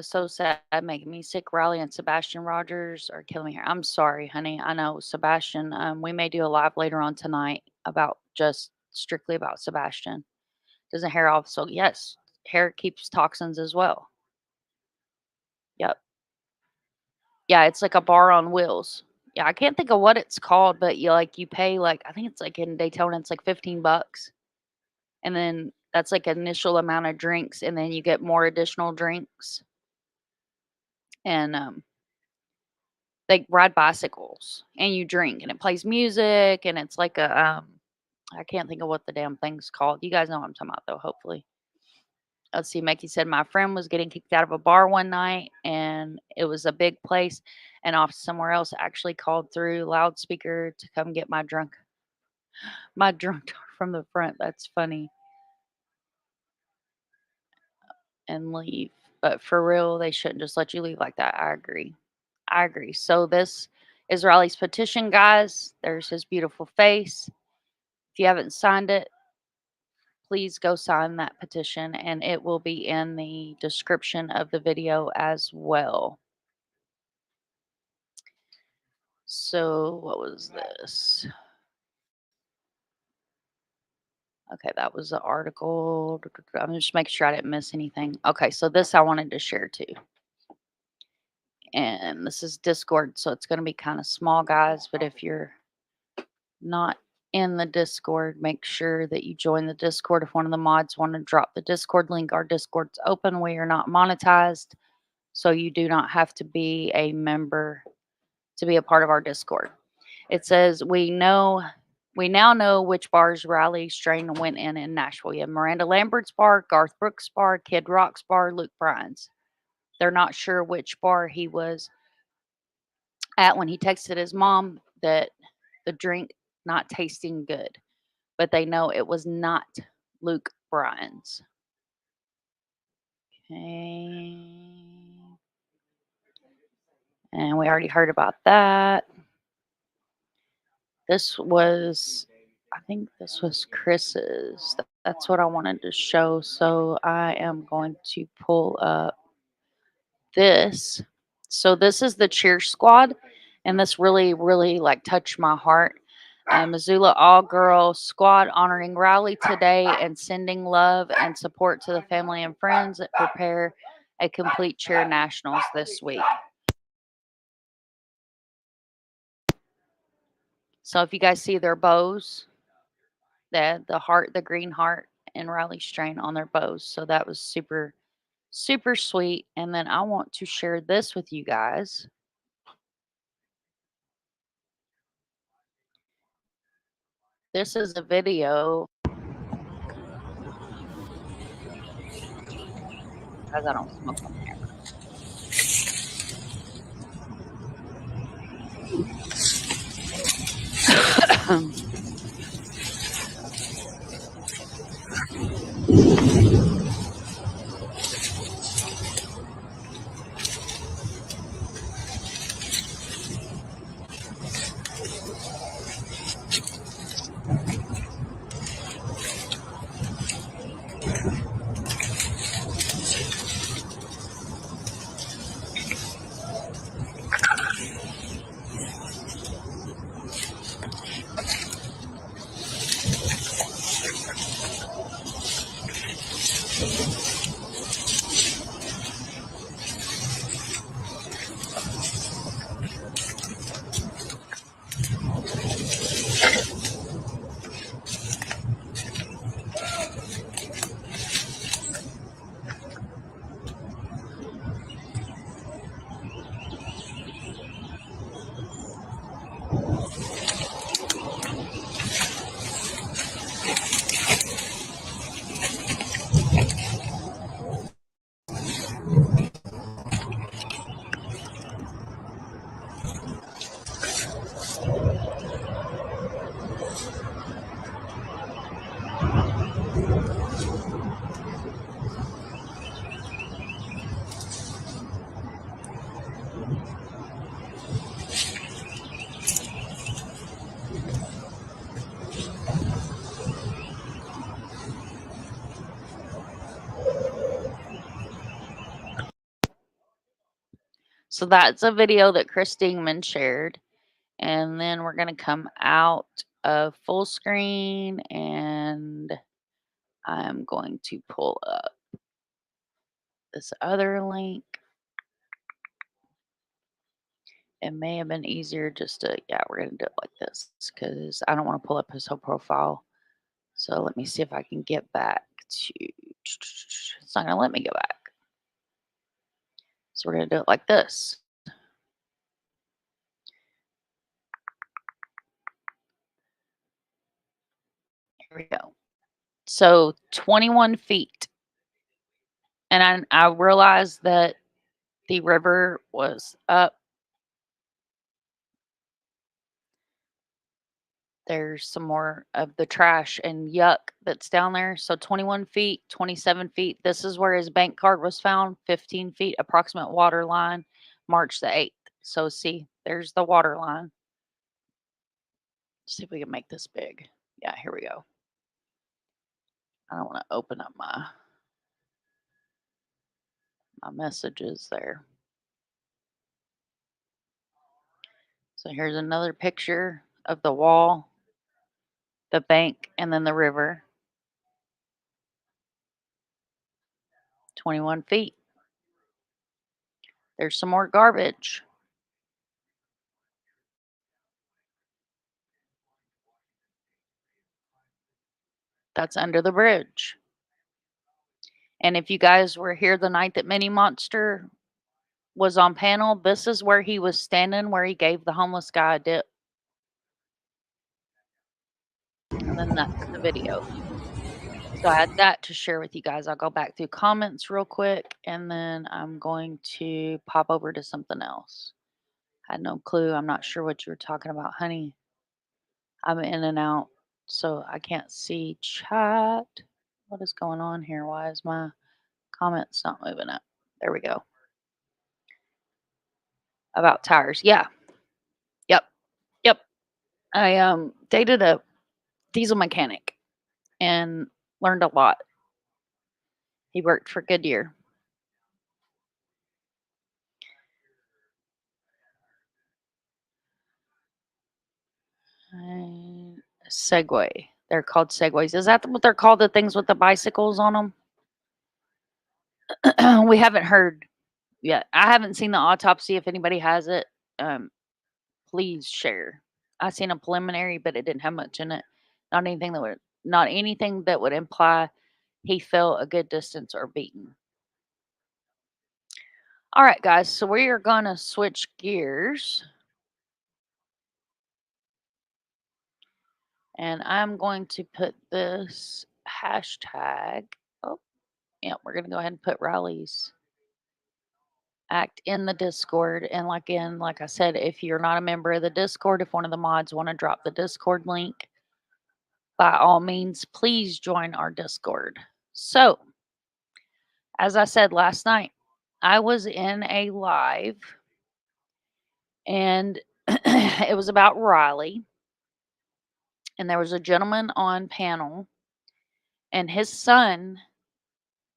Speaker 1: So sad, making me sick. Riley and Sebastian Rogers are killing me here. I'm sorry, honey. I know Sebastian. We may do a live later on tonight about just strictly about Sebastian. Doesn't hair also? Yes, hair keeps toxins as well. Yep. Yeah, it's like a bar on wheels. Yeah, I can't think of what it's called, but you pay I think it's like in Daytona, it's like $15, and then that's like initial amount of drinks, and then you get more additional drinks. And they ride bicycles and you drink and it plays music and it's like a I can't think of what the damn thing's called. You guys know what I'm talking about though, hopefully. Let's see, Mickey said my friend was getting kicked out of a bar one night and it was a big place and off somewhere else actually called through loudspeaker to come get my drunk from the front. That's funny. And leave. But for real, they shouldn't just let you leave like that. I agree. So this is Riley's petition, guys. There's his beautiful face. If you haven't signed it, please go sign that petition, and it will be in the description of the video as well. So what was this? Okay, that was the article. I'm just making sure I didn't miss anything. Okay, so this I wanted to share too. And this is Discord, so it's going to be kind of small, guys. But if you're not in the Discord, make sure that you join the Discord. If one of the mods want to drop the Discord link, our Discord's open. We are not monetized, so you do not have to be a member to be a part of our Discord. It says we now know which bars Riley Strain went in Nashville. You have Miranda Lambert's bar, Garth Brooks' bar, Kid Rock's bar, Luke Bryan's. They're not sure which bar he was at when he texted his mom that the drink not tasting good, but they know it was not Luke Bryan's. Okay. And we already heard about that. This was, I think this was Chris's. That's what I wanted to show. So I am going to pull up this. So this is the cheer squad, and this really, really touched my heart. Missoula all-girl squad honoring Riley today and sending love and support to the family and friends that prepare a complete cheer nationals this week. So if you guys see their bows, the heart, the green heart, and Riley Strain on their bows. So that was super, super sweet. And then I want to share this with you guys. This is a video. Guys, I don't smoke on camera. So that's a video that Chris Dingman shared. And then we're going to come out of full screen and I'm going to pull up this other link. It may have been easier just to, yeah, we're going to do it like this because I don't want to pull up his whole profile. So let me see if I can get back to, it's not going to let me go back. So we're going to do it like this. Here we go. So 21 feet. And I realized that the river was up. There's some more of the trash and yuck that's down there. So 21 feet, 27 feet. This is where his bank card was found. 15 feet, approximate water line, March the 8th. So see, there's the water line. See if we can make this big. Yeah, here we go. I don't want to open up my messages there. So here's another picture of the wall, the bank, and then the river. 21 feet. There's some more garbage. That's under the bridge. And if you guys were here the night that Mini Monster was on panel, this is where he was standing, where he gave the homeless guy a dip. And then that's the video. So I had that to share with you guys. I'll go back through comments real quick, and then I'm going to pop over to something else. I had no clue. I'm not sure what you were talking about, honey. I'm in and out, so I can't see chat. What is going on here? Why is my comments not moving up? There we go. About tires. Yeah. Yep. I dated a diesel mechanic and learned a lot. He worked for Goodyear. Segway. They're called Segways. Is that what they're called? The things with the bicycles on them? We haven't heard yet. I haven't seen the autopsy. If anybody has it, please share. I seen a preliminary, but it didn't have much in it. Not anything that would imply he fell a good distance or beaten. All right, guys. So we are gonna switch gears. And I'm going to put this hashtag. Oh, yeah, we're going to go ahead and put Riley's act in the Discord. And like I said, if you're not a member of the Discord, if one of the mods want to drop the Discord link, by all means, please join our Discord. So, as I said last night, I was in a live and it was about Riley. And there was a gentleman on panel and his son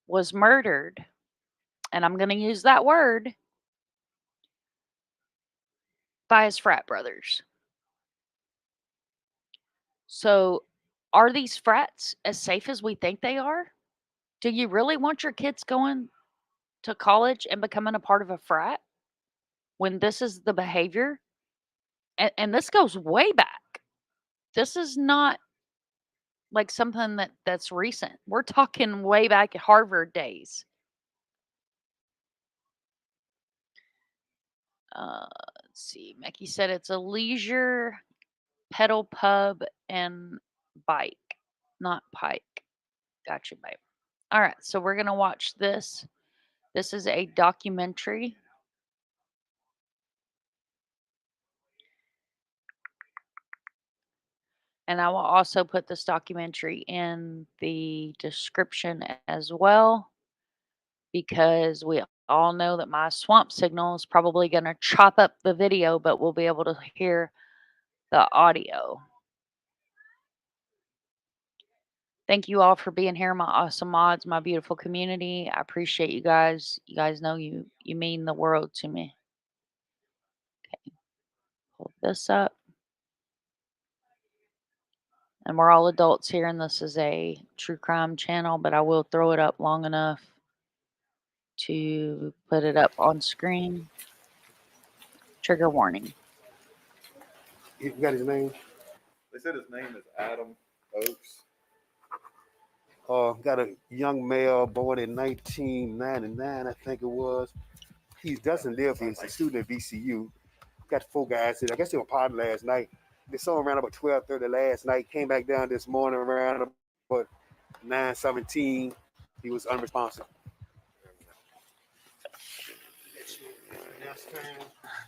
Speaker 1: was murdered. And I'm going to use that word, by his frat brothers. So, are these frats as safe as we think they are? Do you really want your kids going to college and becoming a part of a frat when this is the behavior? And this goes way back. This is not like something that's recent. We're talking way back at Harvard days. Let's see. Becky said it's a leisure pedal pub and bike, not pike. Gotcha, babe. All right, so we're gonna watch this. This is a documentary. And I will also put this documentary in the description as well, because we all know that my swamp signal is probably going to chop up the video, but we'll be able to hear the audio. Thank you all for being here, my awesome mods, my beautiful community. I appreciate you guys. You guys know you mean the world to me. Okay, pull this up. And we're all adults here, and this is a true crime channel, but I will throw it up long enough to put it up on screen. Trigger warning.
Speaker 3: You got his name? They said his name is Adam Oaks. Got a young male born in 1999, I think it was. He doesn't live here. He's a student at VCU. Got 4 guys here. I guess they were partying last night. They saw him around about 12:30 last night. Came back down this morning around about 9:17. He was unresponsive.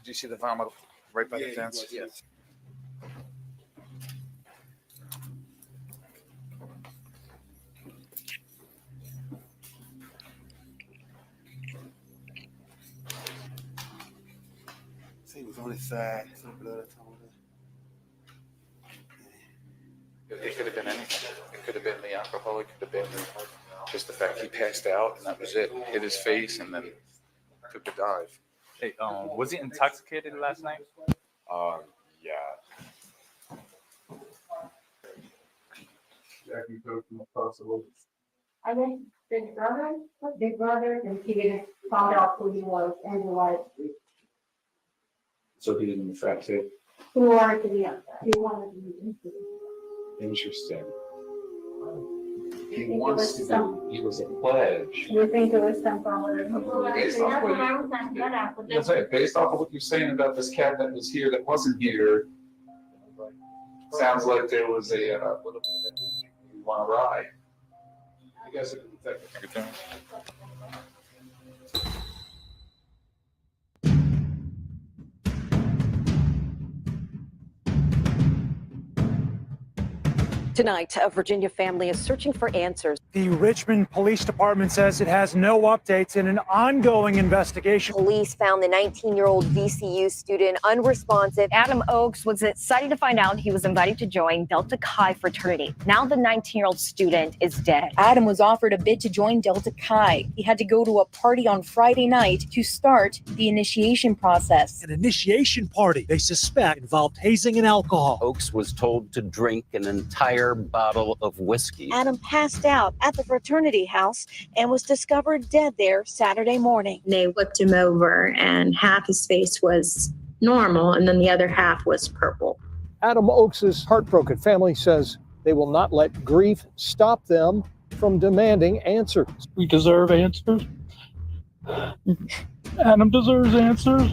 Speaker 9: Do you see the vomit right by the fence?
Speaker 3: Yes. He was on his side. Some blood on
Speaker 9: It could have been anything. It could have been the alcohol. It could have been just the fact he passed out and that was it. Hit his face and then took a dive.
Speaker 23: Hey, was he intoxicated last night?
Speaker 9: Yeah.
Speaker 3: Jackie Cook from possible.
Speaker 24: I went big brother, and he found out who he was and why
Speaker 9: So he didn't frat too.
Speaker 24: he wanted to be outside. He wanted to be into
Speaker 9: Interesting. He
Speaker 24: think it
Speaker 9: wants
Speaker 24: was
Speaker 9: to be. He was a pledge.
Speaker 24: You think it was some problem?
Speaker 9: Based off That's right. Based off of what you're saying about this cat that was here that wasn't here, sounds like there was a you want to ride. You guys are detective.
Speaker 25: Tonight, a Virginia family is searching for answers.
Speaker 26: The Richmond Police Department says it has no updates in an ongoing investigation.
Speaker 25: Police found the 19-year-old VCU student unresponsive.
Speaker 27: Adam Oaks was excited to find out he was invited to join Delta Chi fraternity. Now the 19-year-old student is dead.
Speaker 28: Adam was offered a bid to join Delta Chi. He had to go to a party on Friday night to start the initiation process.
Speaker 29: An initiation party they suspect involved hazing and alcohol.
Speaker 30: Oaks was told to drink an entire bottle of whiskey.
Speaker 28: Adam passed out at the fraternity house and was discovered dead there Saturday morning.
Speaker 31: They whipped him over and half his face was normal and then the other half was purple.
Speaker 32: Adam Oaks' heartbroken family says they will not let grief stop them from demanding answers.
Speaker 33: We deserve answers. Adam deserves answers.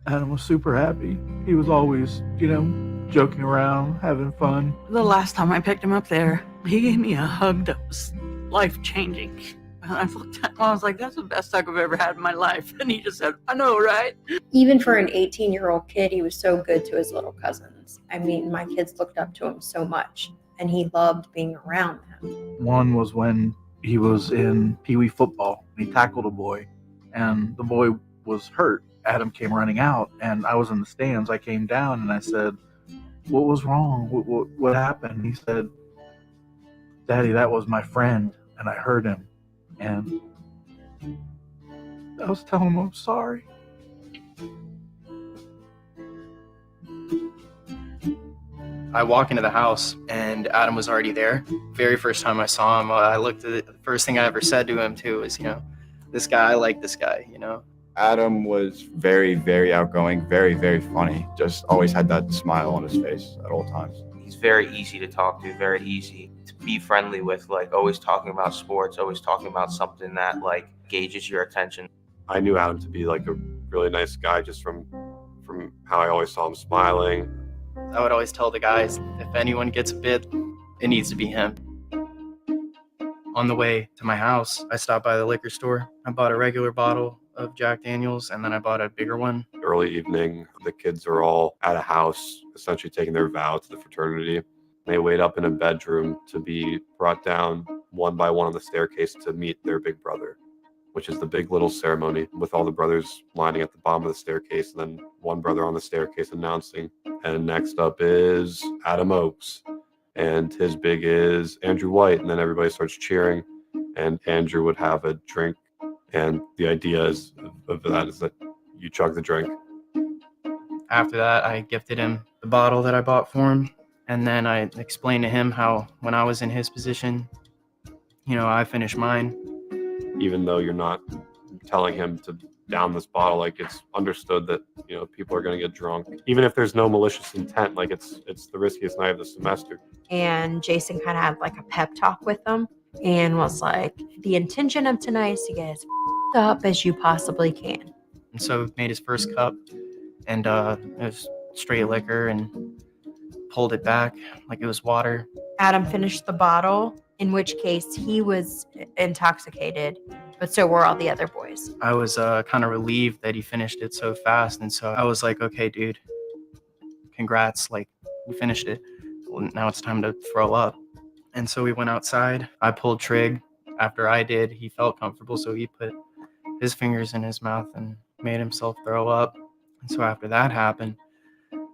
Speaker 33: Adam was super happy. He was always, joking around, having fun.
Speaker 34: The last time I picked him up there, he gave me a hug that was life-changing. And I looked at him, I was like, that's the best hug I've ever had in my life. And he just said, I know, right?
Speaker 31: Even for an 18-year-old kid, he was so good to his little cousins. I mean, my kids looked up to him so much, and he loved being around them.
Speaker 33: One was when he was in Pee Wee football. He tackled a boy, and the boy was hurt. Adam came running out, and I was in the stands. I came down, and I said, what was wrong? What happened? He said, Daddy, that was my friend, and I hurt him. And I was telling him I'm sorry.
Speaker 2: I walk into the house and Adam was already there. Very first time I saw him, I looked at it. The first thing I ever said to him too was, this guy, I like this guy,
Speaker 4: Adam was very, very outgoing, very, very funny. Just always had that smile on his face at all times.
Speaker 5: He's very easy to talk to, very easy to be friendly with, like always talking about sports, always talking about something that like gauges your attention.
Speaker 6: I knew Adam to be like a really nice guy just from how I always saw him smiling.
Speaker 2: I would always tell the guys, if anyone gets a bit, it needs to be him. On the way to my house, I stopped by the liquor store. I bought a regular bottle of Jack Daniels, and then I bought a bigger one.
Speaker 6: Early evening, the kids are all at a house, essentially taking their vow to the fraternity. They wait up in a bedroom to be brought down one by one on the staircase to meet their big brother, which is the big little ceremony with all the brothers lining at the bottom of the staircase, and then one brother on the staircase announcing. And next up is Adam Oakes, and his big is Andrew White, and then everybody starts cheering, and Andrew would have a drink, and the idea is that you chug the drink.
Speaker 2: After that, I gifted him the bottle that I bought for him, and then I explained to him how when I was in his position, I finished mine.
Speaker 6: Even though you're not telling him to down this bottle, like it's understood that people are going to get drunk, even if there's no malicious intent. Like it's the riskiest night of the semester.
Speaker 31: And Jason kind of had like a pep talk with them and was like, the intention of tonight is to get as up as you possibly can.
Speaker 2: And so made his first cup, and it was straight liquor, and pulled it back like it was water.
Speaker 31: Adam finished the bottle, in which case he was intoxicated, but so were all the other boys.
Speaker 2: I was kind of relieved that he finished it so fast, and so I was like, okay, dude, congrats, like, we finished it. Well, now it's time to throw up. And so we went outside. I pulled Trig. After I did, he felt comfortable, so he put his fingers in his mouth and made himself throw up. And so after that happened,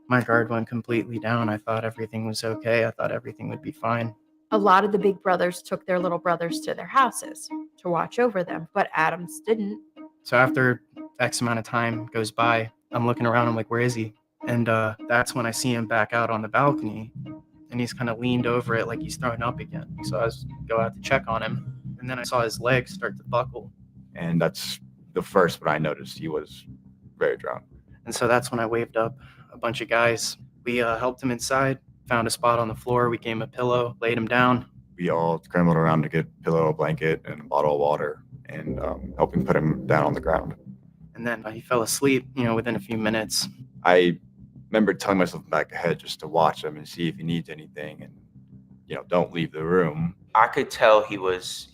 Speaker 2: my guard went completely down. I thought everything was okay. I thought everything would be fine.
Speaker 31: A lot of the big brothers took their little brothers to their houses to watch over them, but Adam's didn't.
Speaker 2: So after X amount of time goes by, I'm looking around, I'm like, where is he? And that's when I see him back out on the balcony, and he's kind of leaned over it like he's throwing up again. So I go out to check on him, and then I saw his legs start to buckle.
Speaker 4: And that's the first one I noticed. He was very drunk.
Speaker 2: And so that's when I waved up a bunch of guys. We helped him inside, found a spot on the floor. We gave him a pillow, laid him down.
Speaker 4: We all scrambled around to get a pillow, a blanket, and a bottle of water, and helping put him down on the ground.
Speaker 2: And then he fell asleep, within a few minutes.
Speaker 4: I remember telling myself back ahead just to watch him and see if he needs anything, and don't leave the room.
Speaker 5: I could tell he was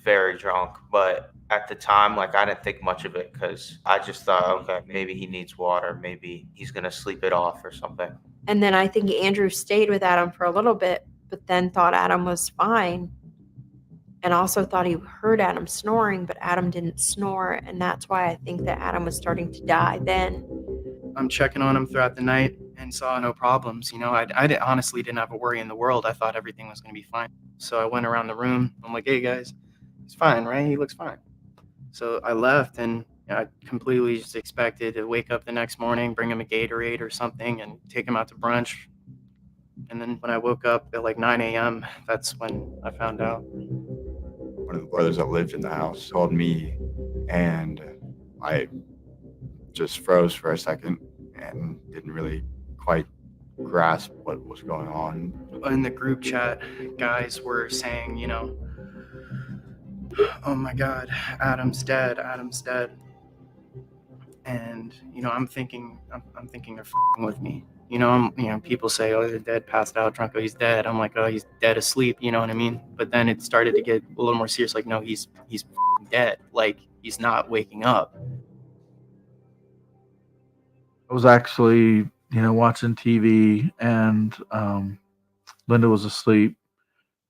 Speaker 5: very drunk, but at the time, like, I didn't think much of it because I just thought, okay, maybe he needs water, maybe he's gonna sleep it off or something.
Speaker 31: And then I think Andrew stayed with Adam for a little bit, but then thought Adam was fine, and also thought he heard Adam snoring, but Adam didn't snore, and that's why I think that Adam was starting to die then.
Speaker 2: I'm checking on him throughout the night and saw no problems. I honestly didn't have a worry in the world. I thought everything was going to be fine. So I went around the room. I'm like, hey, guys, he's fine, right? He looks fine. So I left, and I completely just expected to wake up the next morning, bring him a Gatorade or something, and take him out to brunch. And then when I woke up at like 9 a.m., that's when I found out.
Speaker 4: One of the brothers that lived in the house called me, and I just froze for a second and didn't really quite grasp what was going on.
Speaker 2: In the group chat, guys were saying, oh my God, Adam's dead. And, I'm thinking they're f***ing with me. People say, oh, they're dead, passed out, drunk, oh, he's dead. I'm like, oh, he's dead asleep, you know what I mean? But then it started to get a little more serious, like, no, he's f***ing dead. Like, he's not waking up.
Speaker 33: I was actually, watching TV, and Linda was asleep,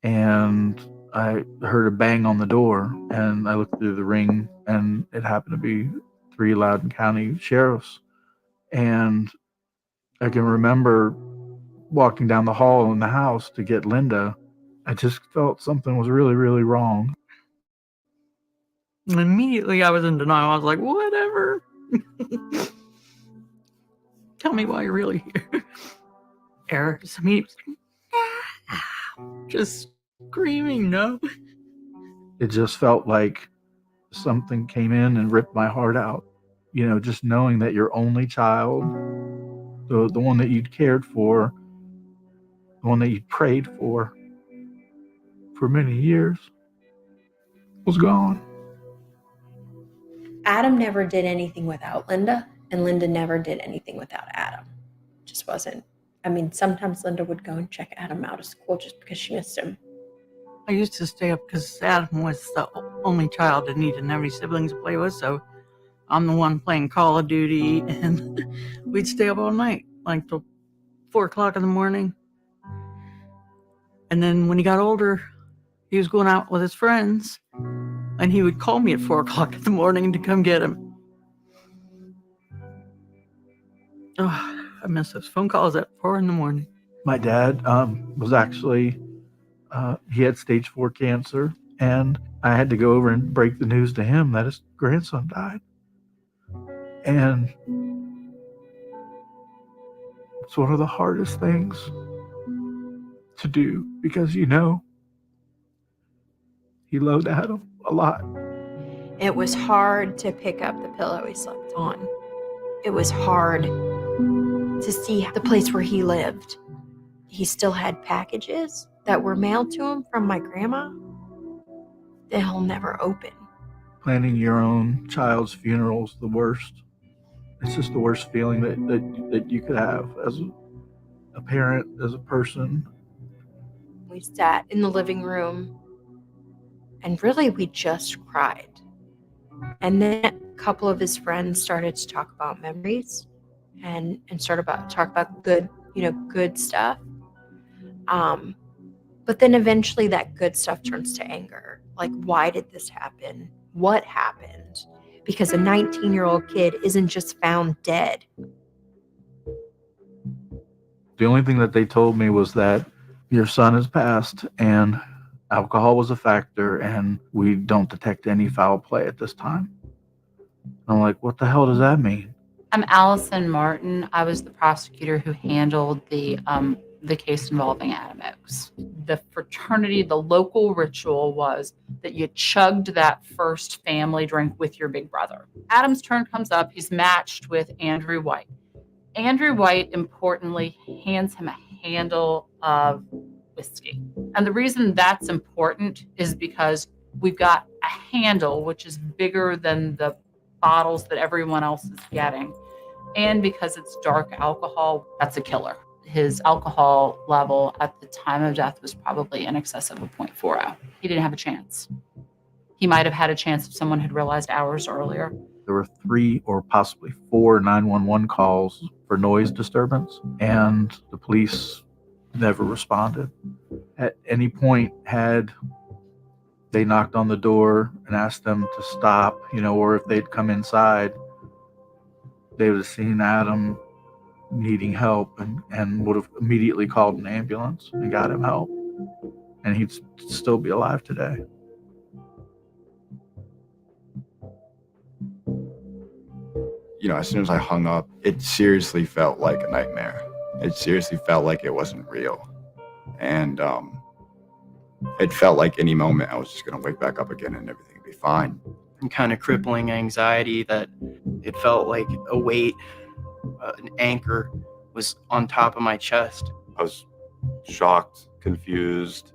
Speaker 33: and I heard a bang on the door, and I looked through the ring, and it happened to be 3 Loudoun County sheriffs. And I can remember walking down the hall in the house to get Linda. I just felt something was really, really wrong.
Speaker 34: And immediately I was in denial. I was like, whatever. Tell me why you're really here. Eric, I mean, just screaming, no.
Speaker 33: It just felt like something came in and ripped my heart out. You know, just knowing that your only child, the one that you'd cared for, the one that you'd prayed for many years, was gone.
Speaker 31: Adam never did anything without Linda, and Linda never did anything without Adam. Just wasn't. I mean, sometimes Linda would go and check Adam out of school just because she missed him.
Speaker 34: I used to stay up because Adam was the only child and he didn't have any siblings to play with, so I'm the one playing Call of Duty, and we'd stay up all night, like till 4 o'clock in the morning. And then when he got older, he was going out with his friends, and he would call me at 4 o'clock in the morning to come get him. Oh, I miss those phone calls at 4 in the morning.
Speaker 33: My dad was actually, he had stage 4 cancer, and I had to go over and break the news to him that his grandson died. And it's one of the hardest things to do because, you know, he loved Adam a lot.
Speaker 31: It was hard to pick up the pillow he slept on. It was hard to see the place where he lived. He still had packages that were mailed to him from my grandma that he'll never open.
Speaker 33: Planning your own child's funeral's the worst. It's just the worst feeling that you could have as a parent, as a person.
Speaker 31: We sat in the living room and really we just cried. And then a couple of his friends started to talk about memories and talk about good, good stuff. But then eventually that good stuff turns to anger. Like, why did this happen? What happened? Because a 19-year-old kid isn't just found dead.
Speaker 33: The only thing that they told me was that your son has passed and alcohol was a factor and we don't detect any foul play at this time. I'm like, what the hell does that mean?
Speaker 7: I'm Allison Martin. I was the prosecutor who handled the case involving Adam Oakes. The fraternity, the local ritual was that you chugged that first family drink with your big brother. Adam's turn comes up. He's matched with Andrew White. Andrew White, importantly, hands him a handle of whiskey. And the reason that's important is because we've got a handle, which is bigger than the bottles that everyone else is getting. And because it's dark alcohol, that's a killer. His alcohol level at the time of death was probably in excess of a 0.40. He didn't have a chance. He might have had a chance if someone had realized hours earlier.
Speaker 33: There were 3 or possibly 4 911 calls for noise disturbance, and the police never responded. At any point, had they knocked on the door and asked them to stop, or if they'd come inside, they would have seen Adam needing help and would have immediately called an ambulance and got him help. And he'd still be alive today.
Speaker 4: As soon as I hung up, it seriously felt like a nightmare. It seriously felt like it wasn't real. And it felt like any moment I was just going to wake back up again and everything would be fine.
Speaker 2: And kind of crippling anxiety that it felt like a weight, an anchor was on top of my chest.
Speaker 6: I was shocked, confused,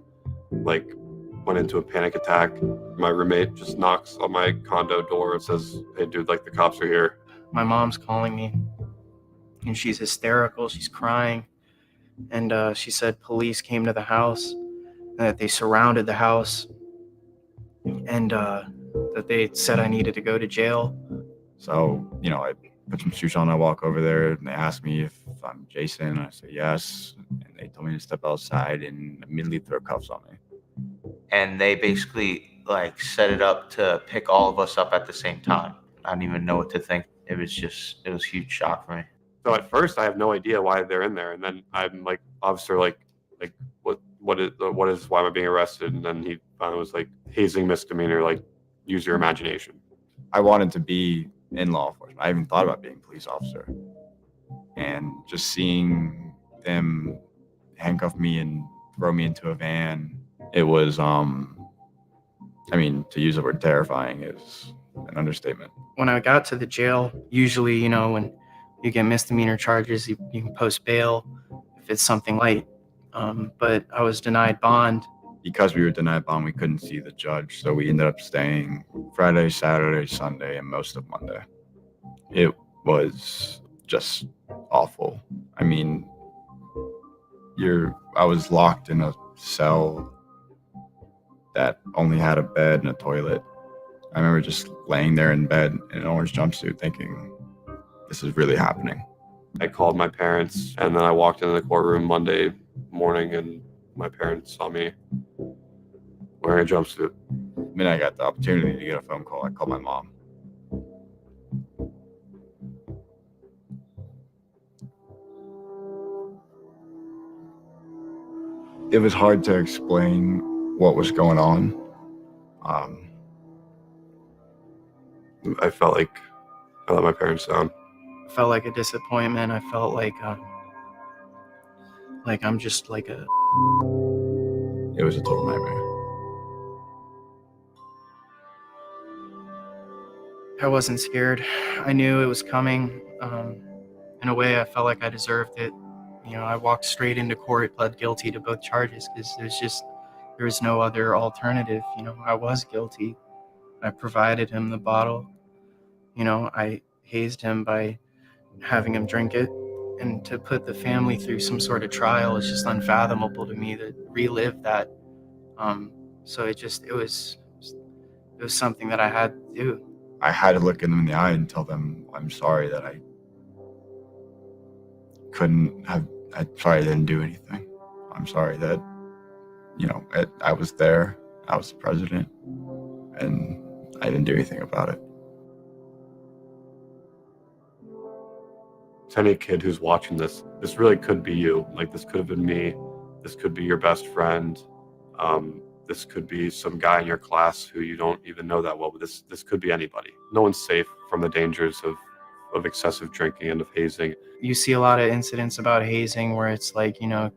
Speaker 6: went into a panic attack. My roommate just knocks on my condo door and says, "Hey dude, the cops are here."
Speaker 2: My mom's calling me and she's hysterical. She's crying. And she said police came to the house and that they surrounded the house and that they said I needed to go to jail.
Speaker 4: So, I put some shoes on, I walk over there and they ask me if I'm Jason. And I say yes. And they told me to step outside and immediately throw cuffs on me.
Speaker 5: And they basically set it up to pick all of us up at the same time. I didn't even know what to think. It was a huge shock for me.
Speaker 6: So at first I have no idea why they're in there. And then I'm officer, what is, why am I being arrested? And then he finally was hazing misdemeanor, use your imagination.
Speaker 4: I wanted to be in law enforcement. I even thought about being a police officer. And just seeing them handcuff me and throw me into a van, it was, I mean, to use the word terrifying is an understatement.
Speaker 2: When I got to the jail, usually, you know, when you get misdemeanor charges, you can post bail if it's something light. But I was denied bond.
Speaker 4: Because we were denied bond, we couldn't see the judge, so we ended up staying Friday, Saturday, Sunday, and most of Monday. It was just awful. I mean, I was locked in a cell that only had a bed and a toilet. I remember just laying there in bed in an orange jumpsuit thinking, this is really happening.
Speaker 6: I called my parents, and then I walked into the courtroom Monday morning, and my parents saw me wearing a jumpsuit.
Speaker 4: The minute I got the opportunity to get a phone call, I called my mom. It was hard to explain what was going on.
Speaker 6: I felt like I let my parents down.
Speaker 2: I felt like a disappointment. I felt like I'm just like a...
Speaker 4: It was a total nightmare.
Speaker 2: I wasn't scared. I knew it was coming. In a way, I felt like I deserved it. You know, I walked straight into court, pled guilty to both charges because there was no other alternative. You know, I was guilty. I provided him the bottle. You know, I hazed him by having him drink it. And to put the family through some sort of trial is just unfathomable to me, to relive that. So it was something that I had to do.
Speaker 4: I had to look them in the eye and tell them I'm sorry that I'm sorry I didn't do anything. I'm sorry that, you know, I was there, I was the president, and I didn't do anything about it.
Speaker 6: To any kid who's watching this really could be you. Like, this could have been me. This could be your best friend. This could be some guy in your class who you don't even know that well, but this could be anybody. No one's safe from the dangers of excessive drinking and of hazing.
Speaker 2: You see a lot of incidents about hazing where it's like, you know,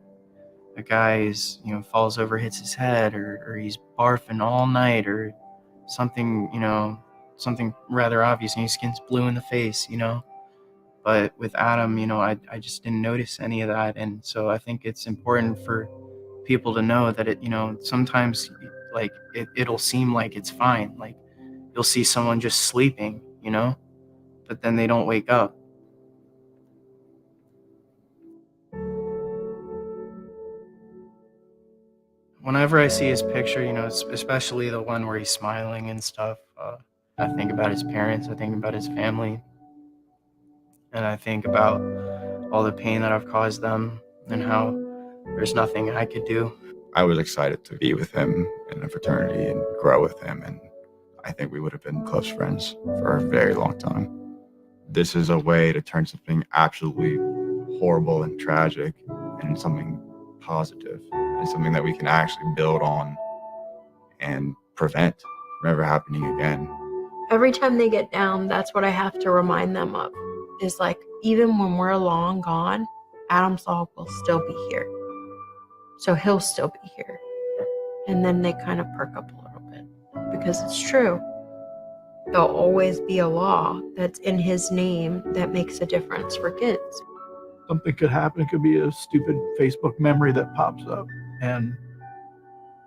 Speaker 2: a guy falls over, hits his head, or he's barfing all night, or something, you know, something rather obvious, and his skin's blue in the face, you know. But with Adam, you know, I just didn't notice any of that. And so I think it's important for people to know that it, you know, sometimes like it'll seem like it's fine. Like you'll see someone just sleeping, you know, but then they don't wake up. Whenever I see his picture, you know, especially the one where he's smiling and stuff, I think about his parents, I think about his family, and I think about all the pain that I've caused them and how there's nothing I could do.
Speaker 4: I was excited to be with him in a fraternity and grow with him, and I think we would have been close friends for a very long time. This is a way to turn something absolutely horrible and tragic into something positive, and something that we can actually build on and prevent from ever happening again.
Speaker 31: Every time they get down, that's what I have to remind them of. Is like, even when we're long gone, Adam's law will still be here. So he'll still be here. And then they kind of perk up a little bit. Because it's true. There'll always be a law that's in his name that makes a difference for kids.
Speaker 33: Something could happen. It could be a stupid Facebook memory that pops up, and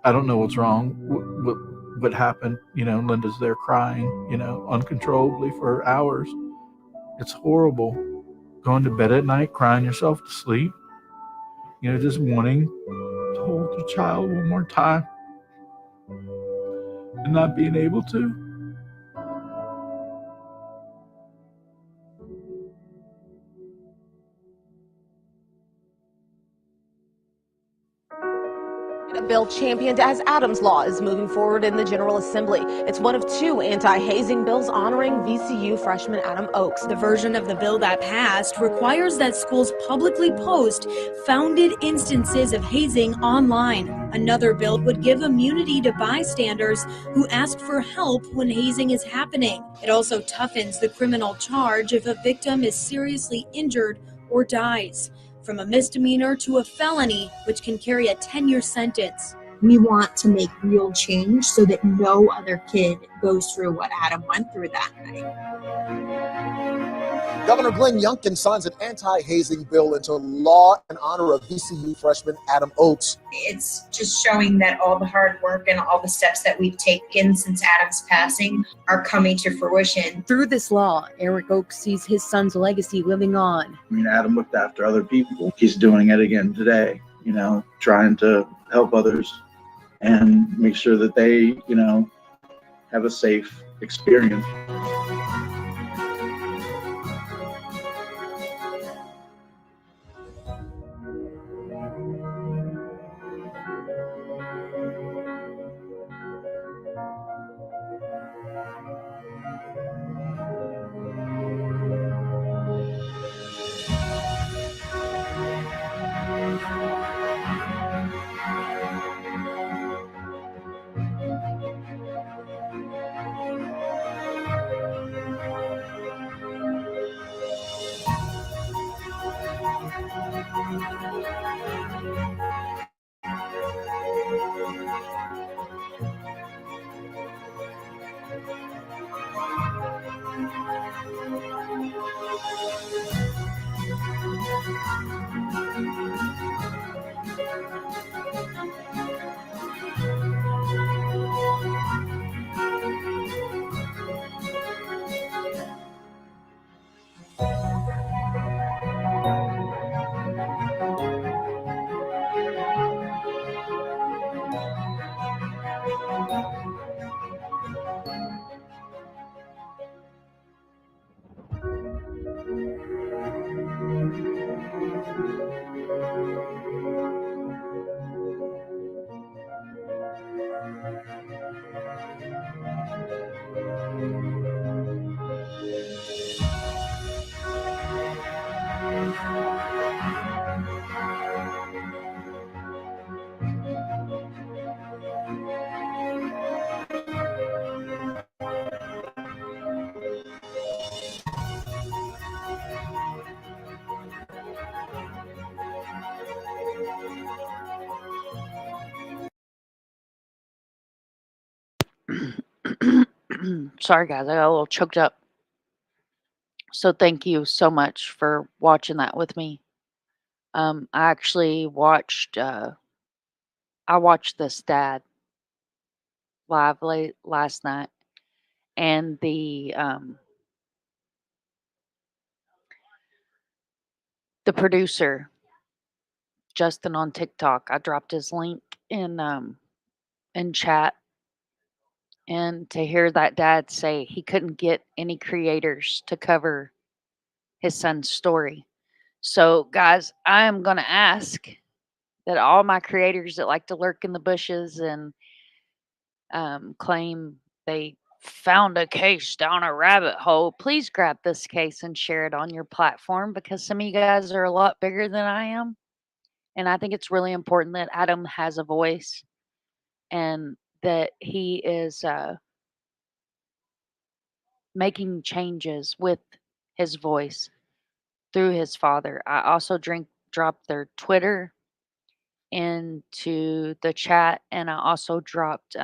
Speaker 33: I don't know what's wrong. What happened? You know, Linda's there crying, you know, uncontrollably for hours. It's horrible. Going to bed at night, crying yourself to sleep. You know, just wanting to hold your child one more time and not being able to.
Speaker 27: A bill
Speaker 8: championed as Adams Law is moving forward in the General Assembly. It's one of two anti-hazing bills honoring VCU freshman Adam Oakes.
Speaker 28: The version of the bill that passed requires that schools publicly post founded instances of hazing online. Another bill would give immunity to bystanders who ask for help when hazing is happening. It also toughens the criminal charge if a victim is seriously injured or dies, from a misdemeanor to a felony, which can carry a 10-year sentence.
Speaker 27: We want to make real change so that no other kid goes through what Adam went through that night.
Speaker 10: Governor Glenn Youngkin signs an anti-hazing bill into law in honor of VCU freshman Adam Oakes.
Speaker 27: It's just showing that all the hard work and all the steps that we've taken since Adam's passing are coming to fruition.
Speaker 28: Through this law, Eric Oakes sees his son's legacy living on.
Speaker 33: I mean, Adam looked after other people. He's doing it again today, you know, trying to help others and make sure that they, you know, have a safe experience.
Speaker 1: Sorry, guys, I got a little choked up. So thank you so much for watching that with me. I actually watched. I watched this dad live late last night, and the producer Justin on TikTok. I dropped his link in chat. And to hear that dad say he couldn't get any creators to cover his son's story. So, guys, I am going to ask that all my creators that like to lurk in the bushes and claim they found a case down a rabbit hole, please grab this case and share it on your platform, because some of you guys are a lot bigger than I am. And I think it's really important that Adam has a voice and that he is making changes with his voice through his father. I also dropped their Twitter into the chat, and I also dropped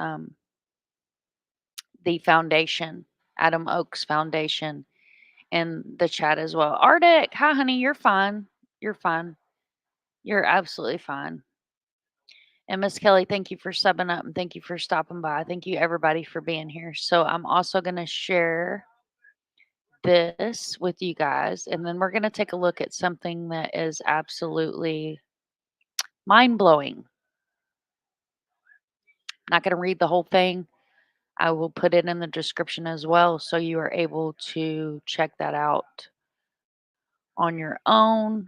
Speaker 1: the foundation, Adam Oakes Foundation, in the chat as well. Arctic, hi honey, you're fine. You're fine. You're absolutely fine. And Miss Kelly, thank you for subbing up and thank you for stopping by. Thank you everybody for being here. So I'm also going to share this with you guys, and then we're going to take a look at something that is absolutely mind-blowing. Not going to read the whole thing. I will put it in the description as well, so you are able to check that out on your own.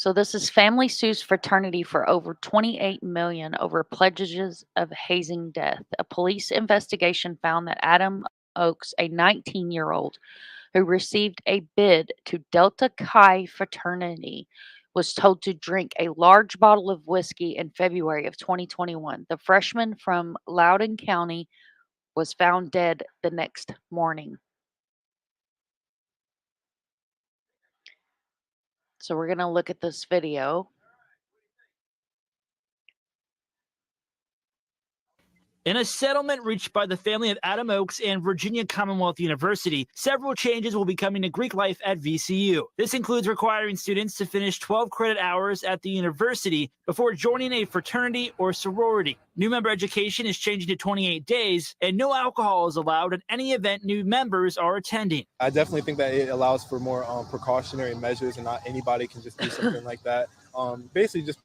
Speaker 1: So this is family sues fraternity for over $28 million over pledges of hazing death. A police investigation found that Adam Oakes, a 19-year-old who received a bid to Delta Chi fraternity, was told to drink a large bottle of whiskey in February of 2021. The freshman from Loudoun County was found dead the next morning. So we're going to look at this video.
Speaker 3: In a settlement reached by the family of Adam Oakes and Virginia Commonwealth University, several changes will be coming to Greek life at VCU. This includes requiring students to finish 12 credit hours at the university before joining a fraternity or sorority. New member education is changing to 28 days, and no alcohol is allowed at any event new members are attending.
Speaker 11: I definitely think that it allows for more precautionary measures, and not anybody can just do something like that. Basically, just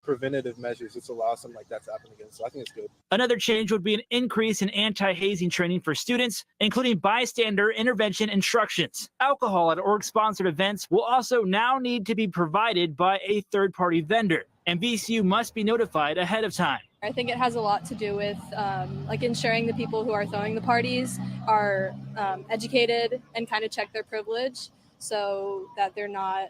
Speaker 11: preventative measures just allow something like that to happen again. So I think it's good.
Speaker 3: Another change would be an increase in anti-hazing training for students, including bystander intervention instructions. Alcohol at org-sponsored events will also now need to be provided by a third-party vendor, and VCU must be notified ahead of time.
Speaker 12: I think it has a lot to do with like ensuring the people who are throwing the parties are educated and kind of check their privilege so that they're not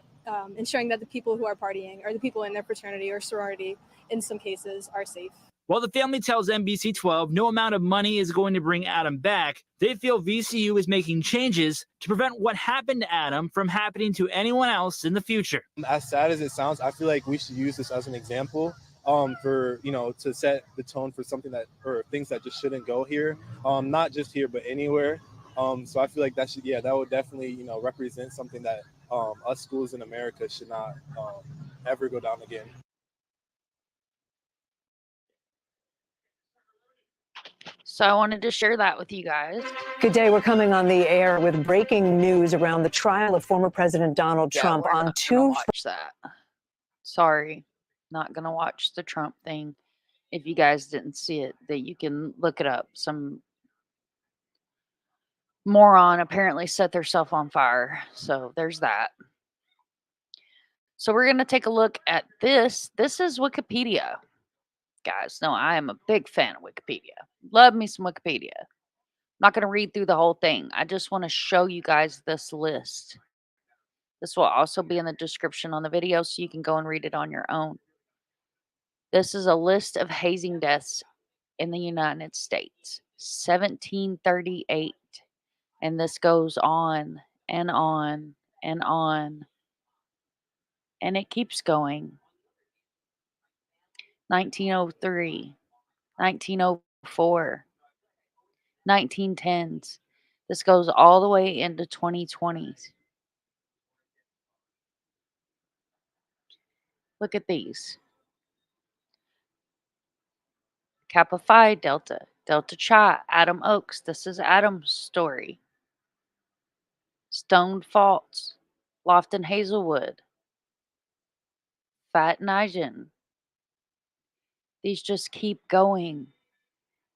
Speaker 12: ensuring that the people who are partying or the people in their fraternity or sorority in some cases are safe.
Speaker 3: While the family tells NBC 12 no amount of money is going to bring Adam back, they feel VCU is making changes to prevent what happened to Adam from happening to anyone else in the future.
Speaker 11: As sad as it sounds, I feel like we should use this as an example for, to set the tone for something that, or things that just shouldn't go here, not just here, but anywhere. So I feel like that would definitely, represent something that us schools in America should not ever go down again.
Speaker 1: So I wanted to share that with you guys.
Speaker 13: Good day. We're coming on the air with breaking news around the trial of former President Donald Trump on two.
Speaker 1: Watch that. Sorry, not gonna watch the Trump thing. If you guys didn't see it, that you can look it up. Some moron apparently set theirself on fire. So there's that. So we're going to take a look at this. This is Wikipedia. Guys, no, I am a big fan of Wikipedia. Love me some Wikipedia. I'm not going to read through the whole thing. I just want to show you guys this list. This will also be in the description on the video so you can go and read it on your own. This is a list of hazing deaths in the United States. 1738. And this goes on and on and on. And it keeps going. 1903, 1904, 1910s. This goes all the way into 2020s. Look at these. Kappa Phi Delta, Delta Chi, Adam Oakes. This is Adam's story. Stoned Faults, Lofton Hazelwood, Fat Nijin. These just keep going.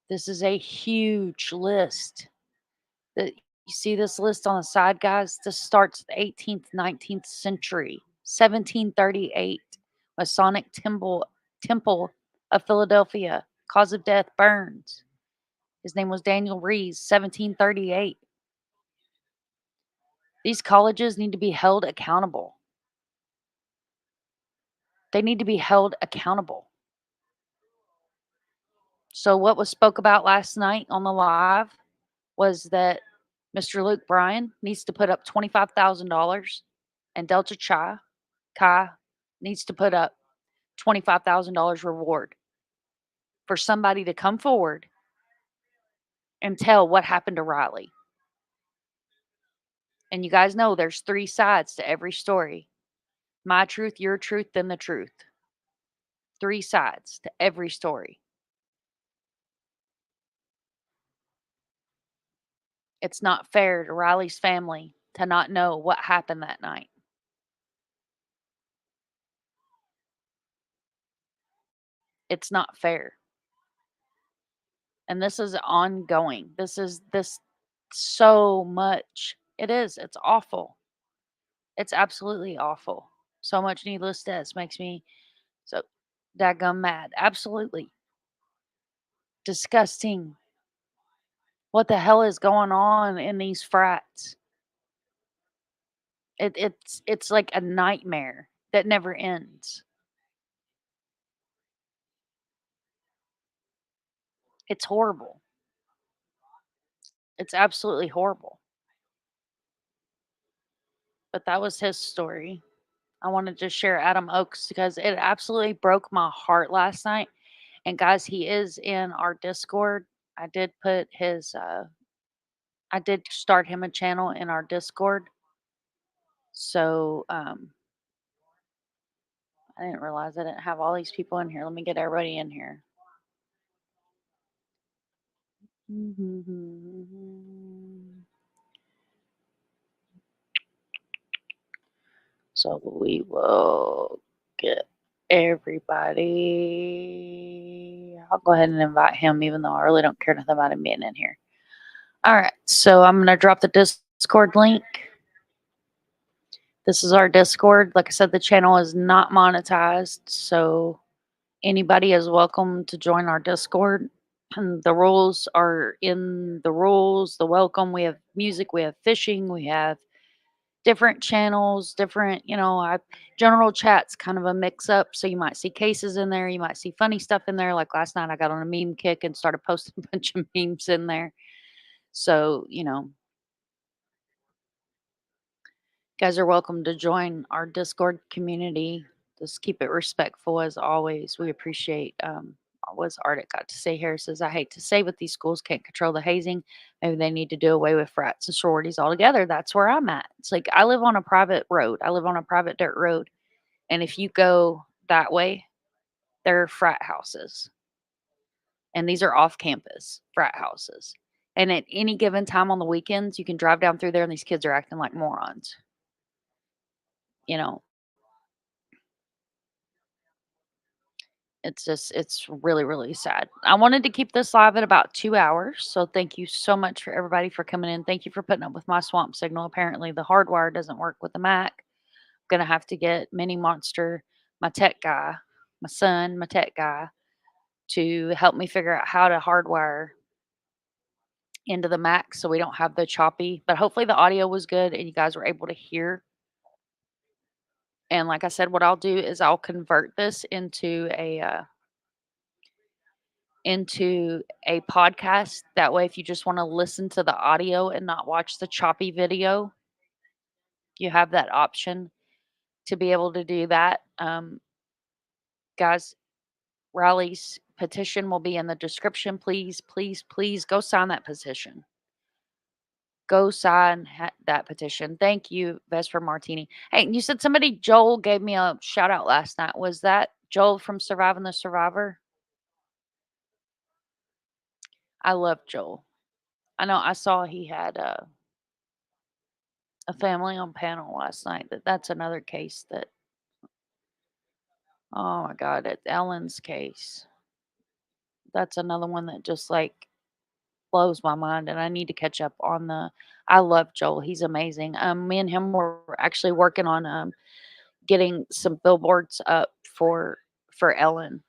Speaker 1: This is a huge list. You see this list on the side, guys? This starts the 18th, 19th century. 1738, Masonic Temple of Philadelphia. Cause of death, burns. His name was Daniel Rees, 1738. These colleges need to be held accountable. They need to be held accountable. So what was spoke about last night on the live was that Mr. Luke Bryan needs to put up $25,000 and Delta Chi needs to put up $25,000 reward for somebody to come forward and tell what happened to Riley. And you guys know there's three sides to every story. My truth, your truth, then the truth. Three sides to every story. It's not fair to Riley's family to not know what happened that night. It's not fair. And this is ongoing. This so much. It is. It's awful. It's absolutely awful. So much needless deaths makes me so daggum mad. Absolutely disgusting. What the hell is going on in these frats? It's like a nightmare that never ends. It's horrible. It's absolutely horrible. But that was his story. I wanted to share Adam Oakes because it absolutely broke my heart last night. And guys, he is in our Discord. I did put his I did start him a channel in our Discord. So I didn't realize I didn't have all these people in here. Let me get everybody in here. So we will get everybody. I'll go ahead and invite him, even though I really don't care nothing about him being in here. All right, so I'm going to drop the Discord link. This is our Discord. Like I said, the channel is not monetized, so anybody is welcome to join our Discord. And the rules are in the rules, the welcome. We have music, we have fishing, we have different channels, different, general chat's kind of a mix up. So you might see cases in there, you might see funny stuff in there. Like last night, I got on a meme kick and started posting a bunch of memes in there. So, guys are welcome to join our Discord community. Just keep it respectful as always. We appreciate what's Arctic got to say here. Says, I hate to say, but these schools can't control the hazing. Maybe they need to do away with frats and sororities altogether. That's where I'm at. It's like I live on a private road. I live on a private dirt road. And if you go that way, there are frat houses. And these are off campus frat houses. And at any given time on the weekends, you can drive down through there and these kids are acting like morons. It's really, really sad. I wanted to keep this live at about 2 hours. So thank you so much for everybody for coming in. Thank you for putting up with my swamp signal. Apparently the hardwire doesn't work with the Mac. I'm going to have to get Mini Monster, my tech guy, my son, my tech guy, to help me figure out how to hardwire into the Mac so we don't have the choppy. But hopefully the audio was good and you guys were able to hear. And like I said, what I'll do is I'll convert this into a podcast. That way, if you just want to listen to the audio and not watch the choppy video, you have that option to be able to do that. Guys, Riley's petition will be in the description. Please, please, please go sign that petition. Go sign that petition. Thank you, Vesper Martini. Hey, you said Joel gave me a shout out last night. Was that Joel from Surviving the Survivor? I love Joel. I know I saw he had a family on panel last night. That's another case that, oh my God, it's Ellen's case. That's another one that just blows my mind, and I need to catch up on I love Joel. He's amazing. Me and him were actually working on getting some billboards up for Ellen.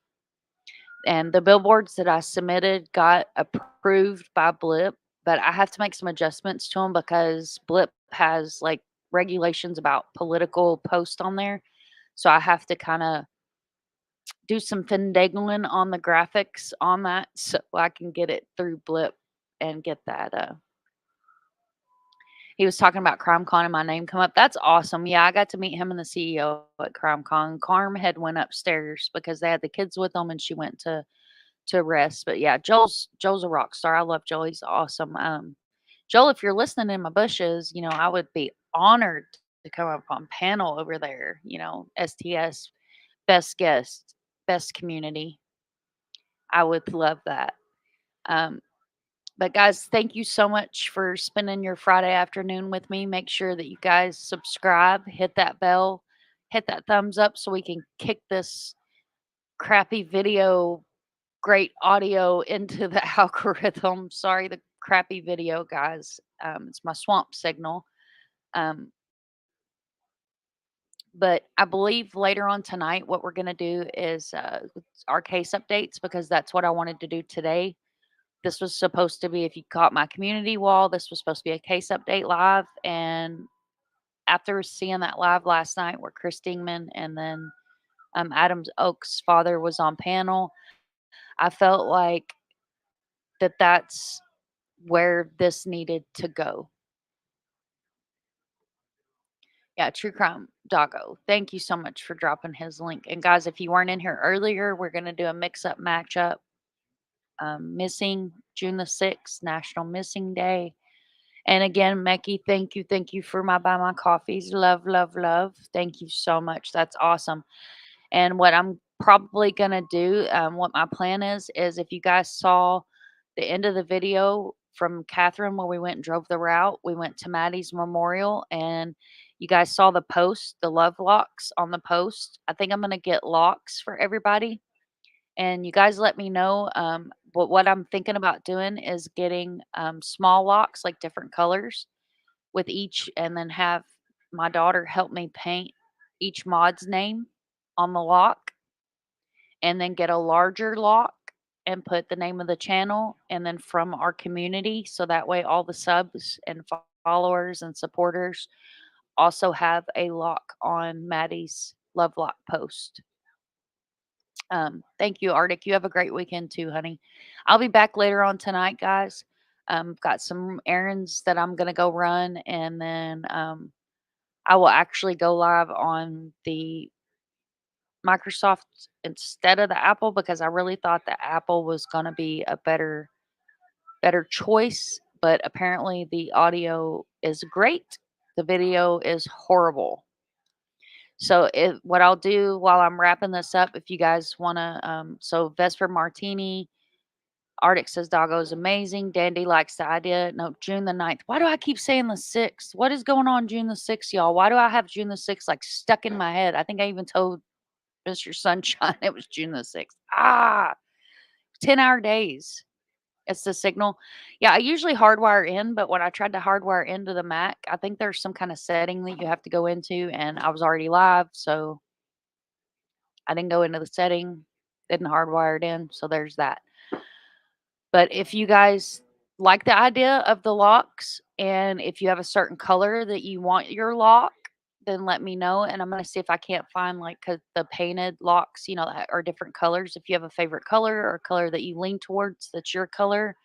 Speaker 1: And the billboards that I submitted got approved by Blip, but I have to make some adjustments to them because Blip has regulations about political posts on there. So I have to kind of do some finagling on the graphics on that so I can get it through Blip and get that. He was talking about CrimeCon and my name come up. That's awesome. Yeah, I got to meet him and the CEO at CrimeCon. Carm had went upstairs because they had the kids with them and she went to rest. But yeah, Joel's a rock star. I love Joel. He's awesome. Joel, if you're listening in my bushes, I would be honored to come up on panel over there. STS, best guest, best community. I would love that. But guys, thank you so much for spending your Friday afternoon with me. Make sure that you guys subscribe, hit that bell, hit that thumbs up so we can kick this crappy video, great audio into the algorithm. Sorry, the crappy video, guys. It's my swamp signal. But I believe later on tonight, what we're going to do is our case updates, because that's what I wanted to do today. This was supposed to be, if you caught my community wall, this was supposed to be a case update live. And after seeing that live last night where Chris Dingman and then Adams Oak's father was on panel, I felt like that's where this needed to go. Yeah, True Crime Doggo. Thank you so much for dropping his link. And guys, if you weren't in here earlier, we're going to do a mix-up matchup. Missing June the 6th, National Missing Day. And again, Mecky, thank you for buy my coffees. Love, love, love. Thank you so much. That's awesome. And what I'm probably going to do, what my plan is if you guys saw the end of the video from Catherine where we went and drove the route, we went to Maddie's memorial, and you guys saw the post, the love locks on the post. I think I'm going to get locks for everybody. And you guys let me know. But what I'm thinking about doing is getting small locks, like different colors with each, and then have my daughter help me paint each mod's name on the lock, and then get a larger lock and put the name of the channel and then from our community. So that way all the subs and followers and supporters also have a lock on Maddie's love lock post. Thank you, Arctic. You have a great weekend too, honey. I'll be back later on tonight, guys. Got some errands that I'm going to go run, and then I will actually go live on the Microsoft instead of the Apple, because I really thought the Apple was going to be a better choice, but apparently the audio is great. The video is horrible. So what I'll do while I'm wrapping this up, if you guys want to, so Vesper Martini, Arctic says Doggo is amazing. Dandy likes the idea. No, June the 9th. Why do I keep saying the 6th? What is going on June the 6th, y'all? Why do I have June the 6th like stuck in my head? I think I even told Mr. Sunshine it was June the 6th. 10-hour days. It's the signal. Yeah, I usually hardwire in, but when I tried to hardwire into the Mac, I think there's some kind of setting that you have to go into, and I was already live, so I didn't go into the setting, didn't hardwire it in, so there's that. But if you guys like the idea of the locks, and if you have a certain color that you want your lock, then let me know, and I'm going to see if I can't find the painted locks, that are different colors. If you have a favorite color or a color that you lean towards that's your color,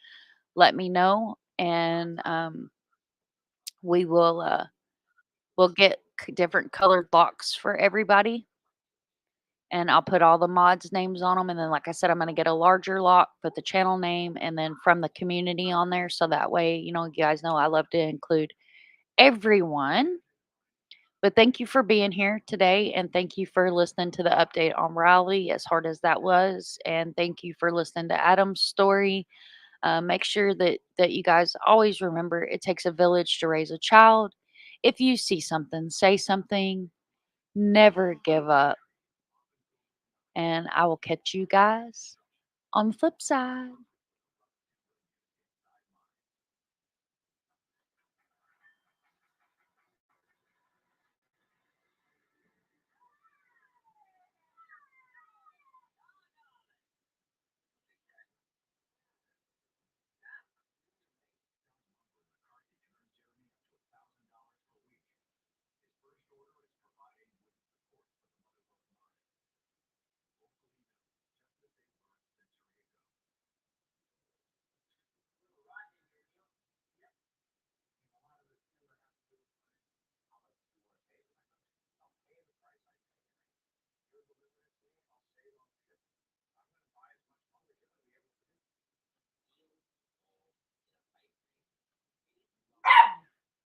Speaker 1: let me know, and we will we'll get different colored locks for everybody, and I'll put all the mods names on them. And then, like I said, I'm going to get a larger lock, put the channel name, and then from the community on there, so that way, you guys know I love to include everyone. But thank you for being here today, and thank you for listening to the update on Raleigh, as hard as that was, and thank you for listening to Adam's story. Make sure that you guys always remember it takes a village to raise a child. If you see something, say something. Never give up. And I will catch you guys on the flip side.